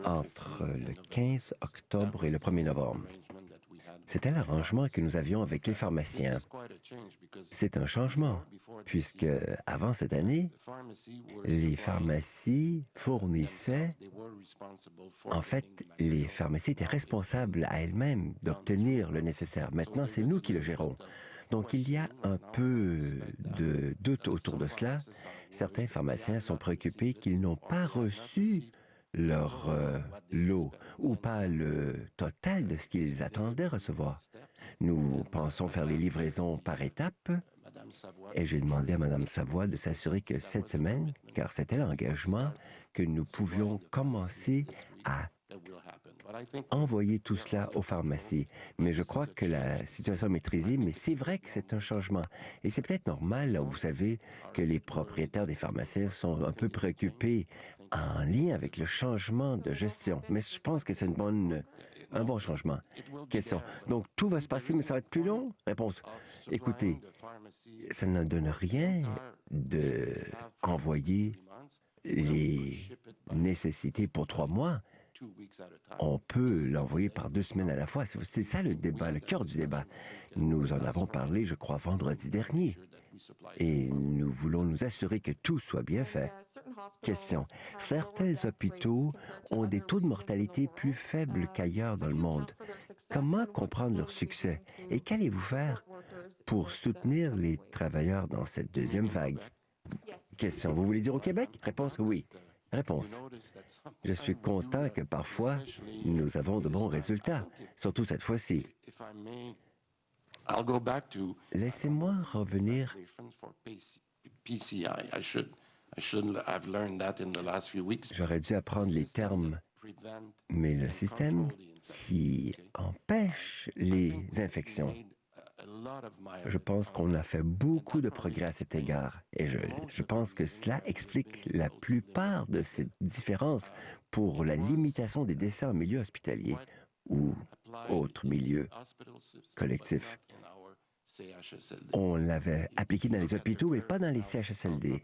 entre le 15 octobre et le 1er novembre. C'était l'arrangement que nous avions avec les pharmaciens. C'est un changement, puisque avant cette année, les pharmacies fournissaient, en fait, les pharmacies étaient responsables à elles-mêmes d'obtenir le nécessaire. Maintenant, c'est nous qui le gérons. Donc, il y a un peu de doute autour de cela. Certains pharmaciens sont préoccupés qu'ils n'ont pas reçu leur lot ou pas le total de ce qu'ils attendaient recevoir. Nous pensons faire les livraisons par étapes et j'ai demandé à Mme Savoie de s'assurer que cette semaine, car c'était l'engagement, que nous pouvions commencer à envoyer tout cela aux pharmacies. Mais je crois que la situation est maîtrisée, mais c'est vrai que c'est un changement. Et c'est peut-être normal, là où vous savez que les propriétaires des pharmaciens sont un peu préoccupés en lien avec le changement de gestion. Mais je pense que c'est un bon changement. Question. Donc, tout va se passer, mais ça va être plus long? Réponse. Écoutez, ça ne donne rien d'envoyer les nécessités pour 3 mois. On peut l'envoyer par 2 semaines à la fois. C'est ça le débat, le cœur du débat. Nous en avons parlé, je crois, vendredi dernier. Et nous voulons nous assurer que tout soit bien fait. Question. Certains hôpitaux ont des taux de mortalité plus faibles qu'ailleurs dans le monde. Comment comprendre leur succès? Et qu'allez-vous faire pour soutenir les travailleurs dans cette deuxième vague? Question. Vous voulez dire au Québec? Réponse. Oui. Réponse. Je suis content que parfois, nous avons de bons résultats, surtout cette fois-ci. Laissez-moi revenir. J'aurais dû apprendre les termes, mais le système qui empêche les infections. Je pense qu'on a fait beaucoup de progrès à cet égard et je pense que cela explique la plupart de ces différences pour la limitation des décès en milieu hospitalier ou autres milieux collectifs. On l'avait appliqué dans les hôpitaux et pas dans les CHSLD.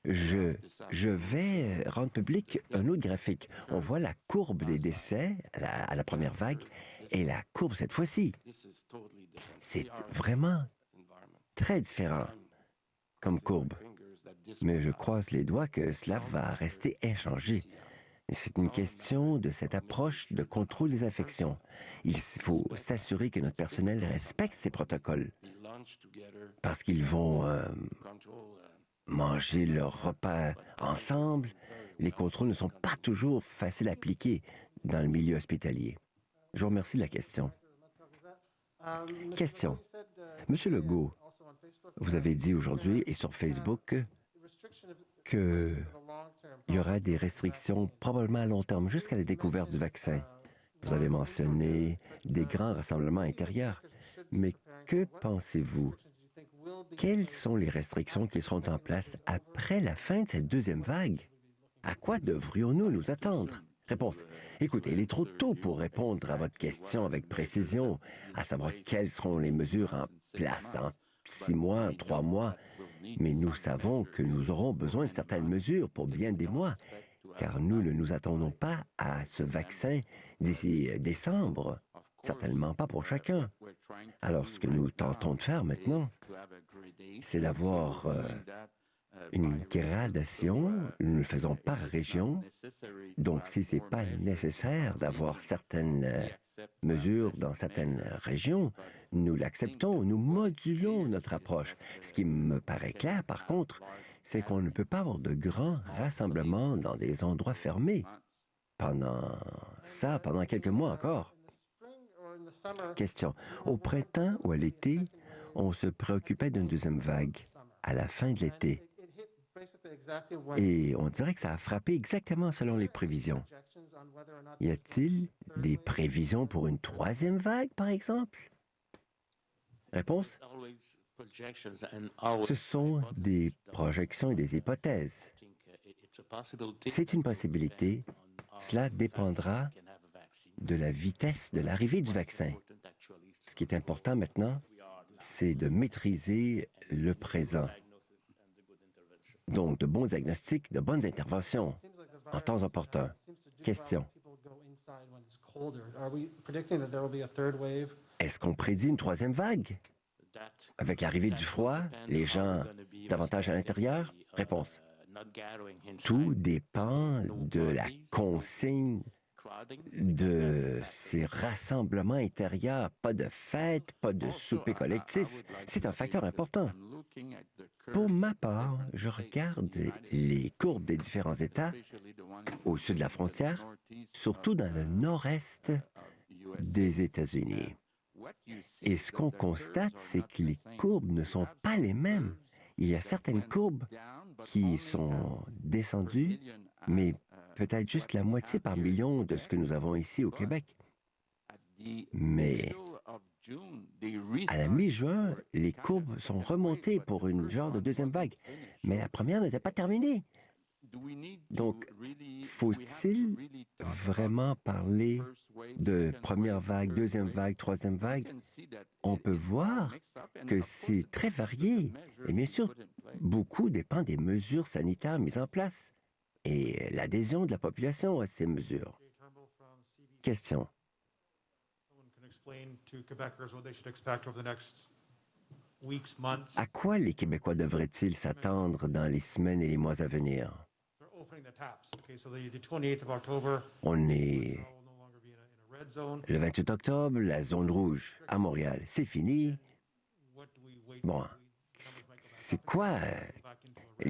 Je vais rendre public un autre graphique. On voit la courbe des décès à la première vague et la courbe cette fois-ci. C'est vraiment très différent comme courbe. Mais je croise les doigts que cela va rester inchangé. C'est une question de cette approche de contrôle des infections. Il faut s'assurer que notre personnel respecte ces protocoles parce qu'ils vont manger leur repas ensemble. Les contrôles ne sont pas toujours faciles à appliquer dans le milieu hospitalier. Je vous remercie de la question. Question. Monsieur Legault, vous avez dit aujourd'hui et sur Facebook qu'il y aura des restrictions probablement à long terme jusqu'à la découverte du vaccin. Vous avez mentionné des grands rassemblements intérieurs. Mais que pensez-vous? Quelles sont les restrictions qui seront en place après la fin de cette deuxième vague? À quoi devrions-nous nous attendre? Réponse. Écoutez, il est trop tôt pour répondre à votre question avec précision, à savoir quelles seront les mesures en place en 6 mois, 3 mois. Mais nous savons que nous aurons besoin de certaines mesures pour bien des mois, car nous ne nous attendons pas à ce vaccin d'ici décembre. Certainement pas pour chacun. Alors, ce que nous tentons de faire maintenant, c'est d'avoir une gradation. Nous le faisons par région. Donc, si ce n'est pas nécessaire d'avoir certaines mesures dans certaines régions, nous l'acceptons, nous modulons notre approche. Ce qui me paraît clair, par contre, c'est qu'on ne peut pas avoir de grands rassemblements dans des endroits fermés pendant quelques mois encore. Question. Au printemps ou à l'été, on se préoccupait d'une deuxième vague à la fin de l'été. Et on dirait que ça a frappé exactement selon les prévisions. Y a-t-il des prévisions pour une troisième vague, par exemple? Réponse? Ce sont des projections et des hypothèses. C'est une possibilité. Cela dépendra de la vitesse de l'arrivée du vaccin. Ce qui est important maintenant, c'est de maîtriser le présent. Donc, de bons diagnostics, de bonnes interventions en temps opportun. Question. Est-ce qu'on prédit une troisième vague? Avec l'arrivée du froid, les gens davantage à l'intérieur? Réponse. Tout dépend de la consigne de ces rassemblements intérieurs. Pas de fêtes, pas de souper collectif. C'est un facteur important. Pour ma part, je regarde les courbes des différents États au sud de la frontière, surtout dans le nord-est des États-Unis. Et ce qu'on constate, c'est que les courbes ne sont pas les mêmes. Il y a certaines courbes qui sont descendues, mais peut-être juste la moitié par million de ce que nous avons ici au Québec. Mais à la mi-juin, les courbes sont remontées pour une genre de deuxième vague, mais la première n'était pas terminée. Donc, faut-il vraiment parler de première vague, deuxième vague, troisième vague? On peut voir que c'est très varié. Et bien sûr, beaucoup dépend des mesures sanitaires mises en place et l'adhésion de la population à ces mesures. Question. À quoi les Québécois devraient-ils s'attendre dans les semaines et les mois à venir? On est le 28 octobre, la zone rouge à Montréal. C'est fini. Bon, c'est quoi?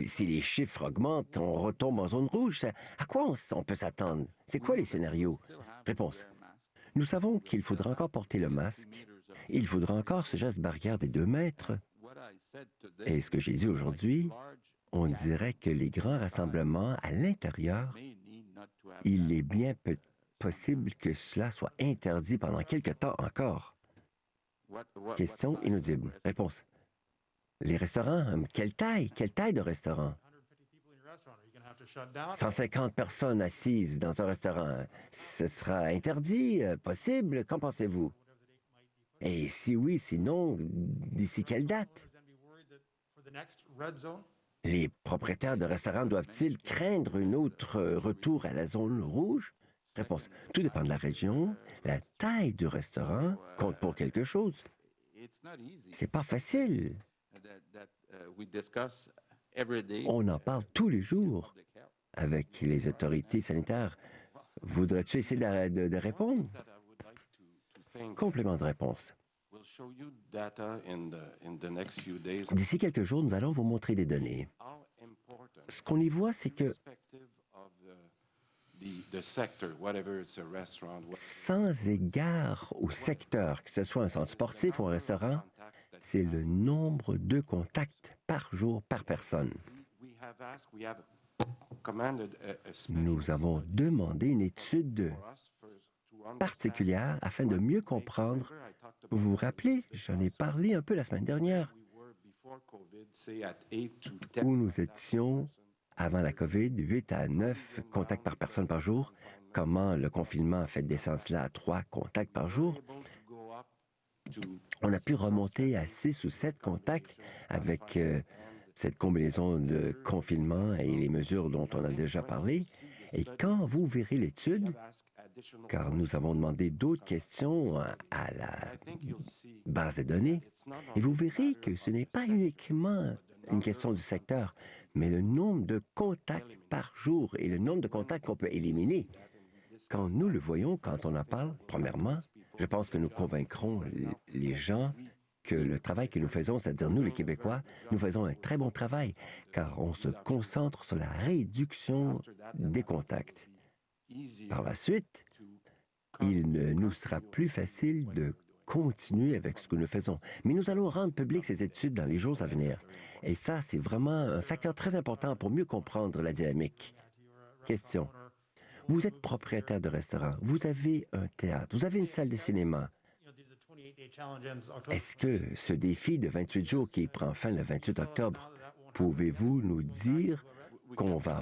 Si les chiffres augmentent, on retombe en zone rouge. À quoi on peut s'attendre? C'est quoi les scénarios? Réponse. Nous savons qu'il faudra encore porter le masque. Il faudra encore ce geste barrière des 2 mètres. Et ce que j'ai dit aujourd'hui, on dirait que les grands rassemblements à l'intérieur, il est bien possible que cela soit interdit pendant quelque temps encore. Question inaudible. Réponse. Les restaurants, quelle taille? Quelle taille de restaurant? 150 personnes assises dans un restaurant. Ce sera interdit, possible? Qu'en pensez-vous? Et si oui, sinon, d'ici quelle date? Les propriétaires de restaurants doivent-ils craindre un autre retour à la zone rouge? Réponse. Tout dépend de la région. La taille du restaurant compte pour quelque chose. C'est pas facile. On en parle tous les jours avec les autorités sanitaires. Voudrais-tu essayer de répondre? Complément de réponse. D'ici quelques jours, nous allons vous montrer des données. Ce qu'on y voit, c'est que sans égard au secteur, que ce soit un centre sportif ou un restaurant, c'est le nombre de contacts par jour par personne. Nous avons demandé une étude particulière afin de mieux comprendre. Vous vous rappelez, j'en ai parlé un peu la semaine dernière, où nous étions, avant la COVID, 8 à 9 contacts par personne par jour. Comment le confinement a fait descendre cela à 3 contacts par jour? On a pu remonter à 6 ou 7 contacts avec cette combinaison de confinement et les mesures dont on a déjà parlé. Et quand vous verrez l'étude, car nous avons demandé d'autres questions à la base de données, et vous verrez que ce n'est pas uniquement une question du secteur, mais le nombre de contacts par jour et le nombre de contacts qu'on peut éliminer. Quand nous le voyons, quand on en parle, premièrement, je pense que nous convaincrons les gens que le travail que nous faisons, c'est-à-dire nous, les Québécois, nous faisons un très bon travail, car on se concentre sur la réduction des contacts. Par la suite, il ne nous sera plus facile de continuer avec ce que nous faisons. Mais nous allons rendre publiques ces études dans les jours à venir. Et ça, c'est vraiment un facteur très important pour mieux comprendre la dynamique. Question. Vous êtes propriétaire de restaurant, vous avez un théâtre, vous avez une salle de cinéma. Est-ce que ce défi de 28 jours qui prend fin le 28 octobre, pouvez-vous nous dire qu'on va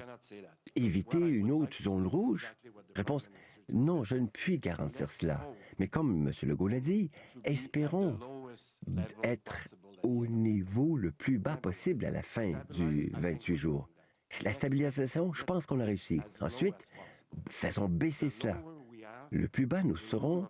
éviter une autre zone rouge? Réponse, non, je ne puis garantir cela. Mais comme M. Legault l'a dit, espérons être au niveau le plus bas possible à la fin du 28 jours. La stabilisation, je pense qu'on a réussi. Ensuite, faisons baisser cela. Le plus bas, nous serons...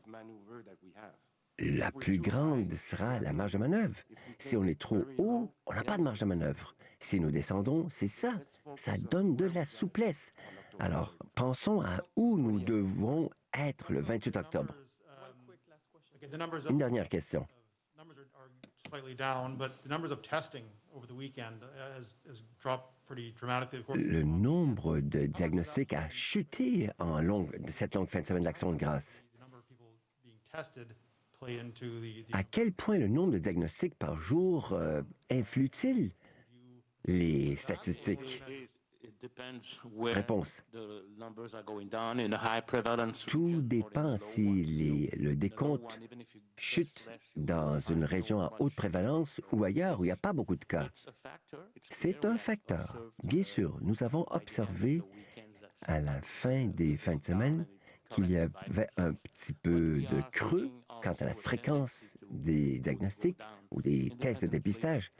La plus grande sera la marge de manœuvre. Si on est trop haut, on n'a pas de marge de manœuvre. Si nous descendons, c'est ça. Ça donne de la souplesse. Alors, pensons à où nous devons être le 28 octobre. Une dernière question. Le nombre de diagnostics a chuté cette longue fin de semaine d'Action de grâce. À quel point le nombre de diagnostics par jour influe-t-il les statistiques? Réponse. Tout dépend si le décompte chute dans une région à haute prévalence ou ailleurs où il n'y a pas beaucoup de cas. C'est un facteur. Bien sûr, nous avons observé à la fin des fins de semaine qu'il y avait un petit peu de creux quant à la fréquence des diagnostics ou des tests de dépistage.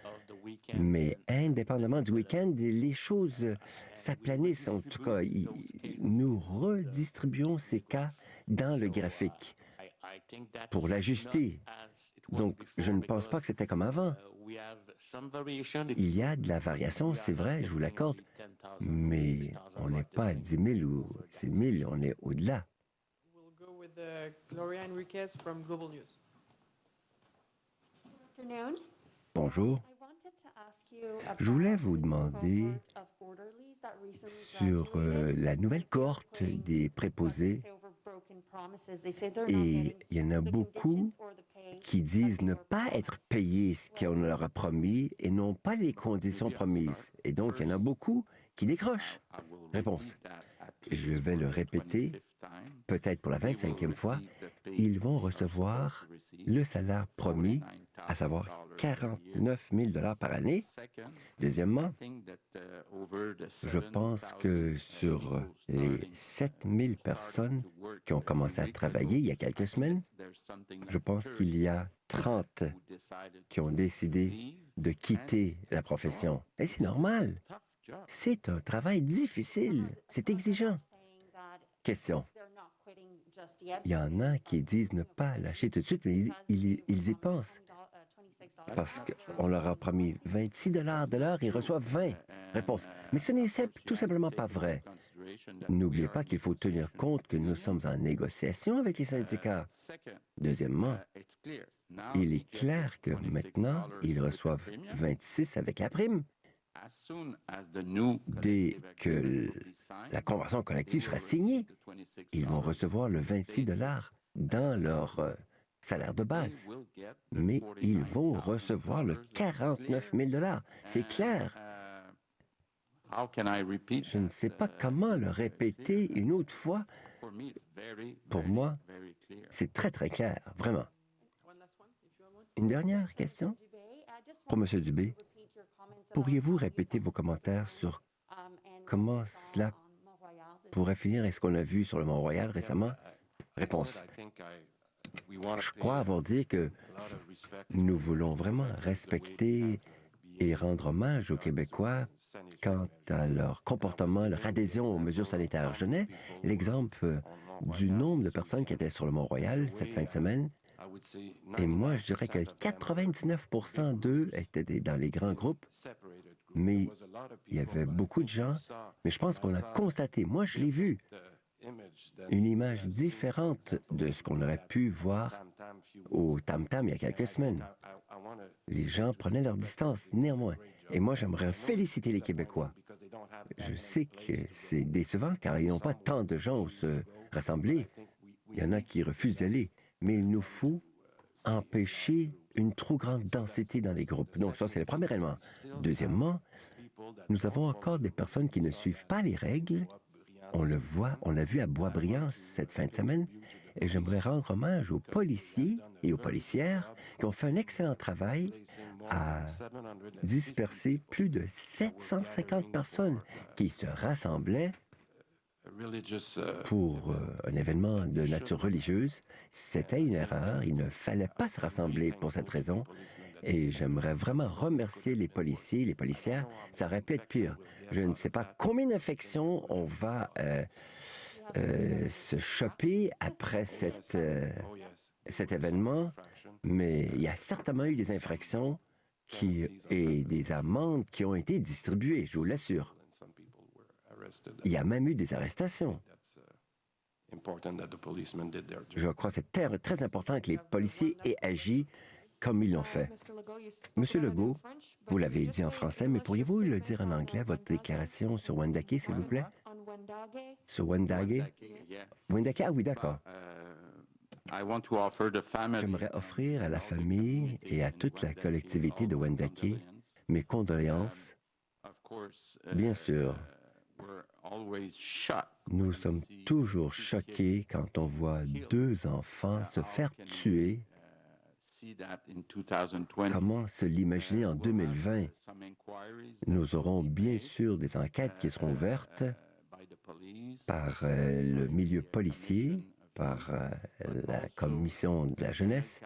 Mais indépendamment du week-end, les choses s'aplanissent. En tout cas, nous redistribuons ces cas dans le graphique pour l'ajuster. Donc, je ne pense pas que c'était comme avant. Il y a de la variation, c'est vrai, je vous l'accorde, mais on n'est pas à 10 000 ou 6 000, on est au-delà. We'll go with Gloria Enriquez from Global News. Bonjour. Je voulais vous demander sur la nouvelle cohorte des préposés. Et il y en a beaucoup qui disent ne pas être payés ce qu'on leur a promis et n'ont pas les conditions promises. Et donc, il y en a beaucoup qui décrochent. Réponse. Je vais le répéter, peut-être pour la 25e fois. Ils vont recevoir le salaire promis, à savoir 49 000 par année. Deuxièmement, je pense que sur les 7 000 personnes qui ont commencé à travailler il y a quelques semaines, je pense qu'il y a 30 qui ont décidé de quitter la profession. Et c'est normal. C'est un travail difficile. C'est exigeant. Question. Il y en a qui disent ne pas lâcher tout de suite, mais ils y pensent. Parce qu'on leur a promis 26 de l'heure, ils reçoivent 20. Réponse. Mais ce n'est tout simplement pas vrai. N'oubliez pas qu'il faut tenir compte que nous sommes en négociation avec les syndicats. Deuxièmement, il est clair que maintenant, ils reçoivent 26 avec la prime. Dès que la convention collective sera signée, ils vont recevoir le 26 dans leur salaire de base. Mais ils vont recevoir le 49 000 C'est clair. Je ne sais pas comment le répéter une autre fois. Pour moi, c'est très, très clair, vraiment. Une dernière question pour M. Dubé. Pourriez-vous répéter vos commentaires sur comment cela pourrait finir et ce qu'on a vu sur le Mont-Royal récemment? Réponse. Je crois avoir dit que nous voulons vraiment respecter et rendre hommage aux Québécois quant à leur comportement, leur adhésion aux mesures sanitaires. Je donnais l'exemple du nombre de personnes qui étaient sur le Mont-Royal cette fin de semaine. Et moi, je dirais que 99% d'eux étaient dans les grands groupes, mais il y avait beaucoup de gens. Mais je pense qu'on a constaté, moi je l'ai vu, une image différente de ce qu'on aurait pu voir au Tam-Tam il y a quelques semaines. Les gens prenaient leur distance, néanmoins. Et moi, j'aimerais féliciter les Québécois. Je sais que c'est décevant car ils n'ont pas tant de gens où se rassembler. Il y en a qui refusent d'aller. Mais il nous faut empêcher une trop grande densité dans les groupes. Donc ça, c'est le premier élément. Deuxièmement, nous avons encore des personnes qui ne suivent pas les règles. On le voit, on l'a vu à Boisbriand cette fin de semaine. Et j'aimerais rendre hommage aux policiers et aux policières qui ont fait un excellent travail à disperser plus de 750 personnes qui se rassemblaient pour un événement de nature religieuse. C'était une erreur. Il ne fallait pas se rassembler pour cette raison. Et j'aimerais vraiment remercier les policiers, les policières. Ça aurait pu être pire. Je ne sais pas combien d'infections on va se choper après cet événement, mais il y a certainement eu des infractions et des amendes qui ont été distribuées, je vous l'assure. Il y a même eu des arrestations. Je crois que c'est très important que les policiers aient agi comme ils l'ont fait. Monsieur Legault, vous l'avez dit en français, mais pourriez-vous le dire en anglais, votre déclaration sur Wendake, s'il vous plaît? Sur Wendake? Wendake, ah oui, d'accord. J'aimerais offrir à la famille et à toute la collectivité de Wendake mes condoléances. Bien sûr, nous sommes toujours choqués quand on voit 2 enfants se faire tuer. Comment se l'imaginer en 2020? Nous aurons bien sûr des enquêtes qui seront ouvertes par le milieu policier, par la commission de la jeunesse,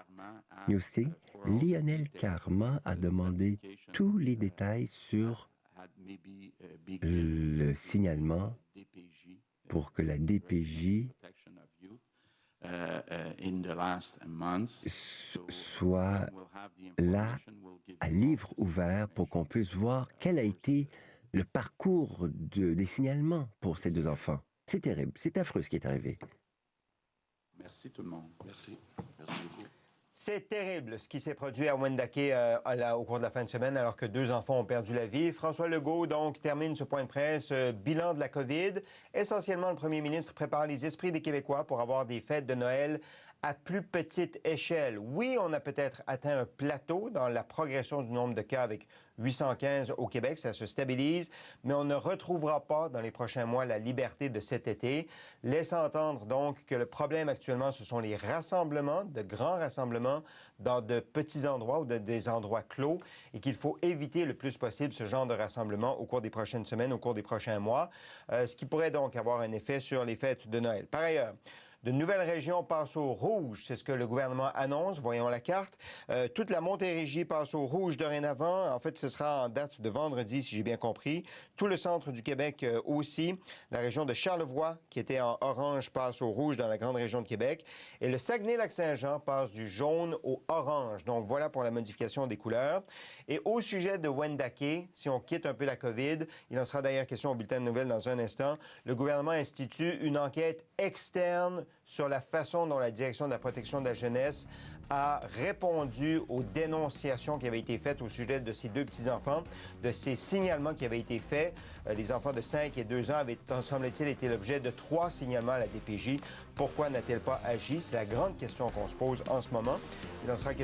mais aussi Lionel Carman a demandé tous les détails sur le signalement pour que la DPJ soit là à livre ouvert pour qu'on puisse voir quel a été le parcours des signalements pour ces 2 enfants. C'est terrible, c'est affreux ce qui est arrivé. Merci tout le monde. Merci. Merci beaucoup. C'est terrible ce qui s'est produit à Wendake au cours de la fin de semaine, alors que 2 enfants ont perdu la vie. François Legault, donc, termine ce point de presse, bilan de la COVID. Essentiellement, le premier ministre prépare les esprits des Québécois pour avoir des fêtes de Noël à plus petite échelle. Oui, on a peut-être atteint un plateau dans la progression du nombre de cas avec 815 au Québec, ça se stabilise, mais on ne retrouvera pas dans les prochains mois la liberté de cet été, laissant entendre donc que le problème actuellement, ce sont les rassemblements, de grands rassemblements dans de petits endroits ou des endroits clos, et qu'il faut éviter le plus possible ce genre de rassemblement au cours des prochaines semaines, au cours des prochains mois, ce qui pourrait donc avoir un effet sur les fêtes de Noël. Par ailleurs, de nouvelles régions passent au rouge, c'est ce que le gouvernement annonce. Voyons la carte. Toute la Montérégie passe au rouge dorénavant. En fait, ce sera en date de vendredi, si j'ai bien compris. Tout le centre du Québec aussi. La région de Charlevoix, qui était en orange, passe au rouge dans la grande région de Québec. Et le Saguenay-Lac-Saint-Jean passe du jaune au orange. Donc, voilà pour la modification des couleurs. Et au sujet de Wendake, si on quitte un peu la COVID, il en sera d'ailleurs question au bulletin de nouvelles dans un instant, le gouvernement institue une enquête externe sur la façon dont la Direction de la protection de la jeunesse a répondu aux dénonciations qui avaient été faites au sujet de ces 2 petits-enfants, de ces signalements qui avaient été faits. Les enfants de 5 et 2 ans avaient, semble-t-il, été l'objet de 3 signalements à la DPJ. Pourquoi n'a-t-elle pas agi? C'est la grande question qu'on se pose en ce moment. Il en sera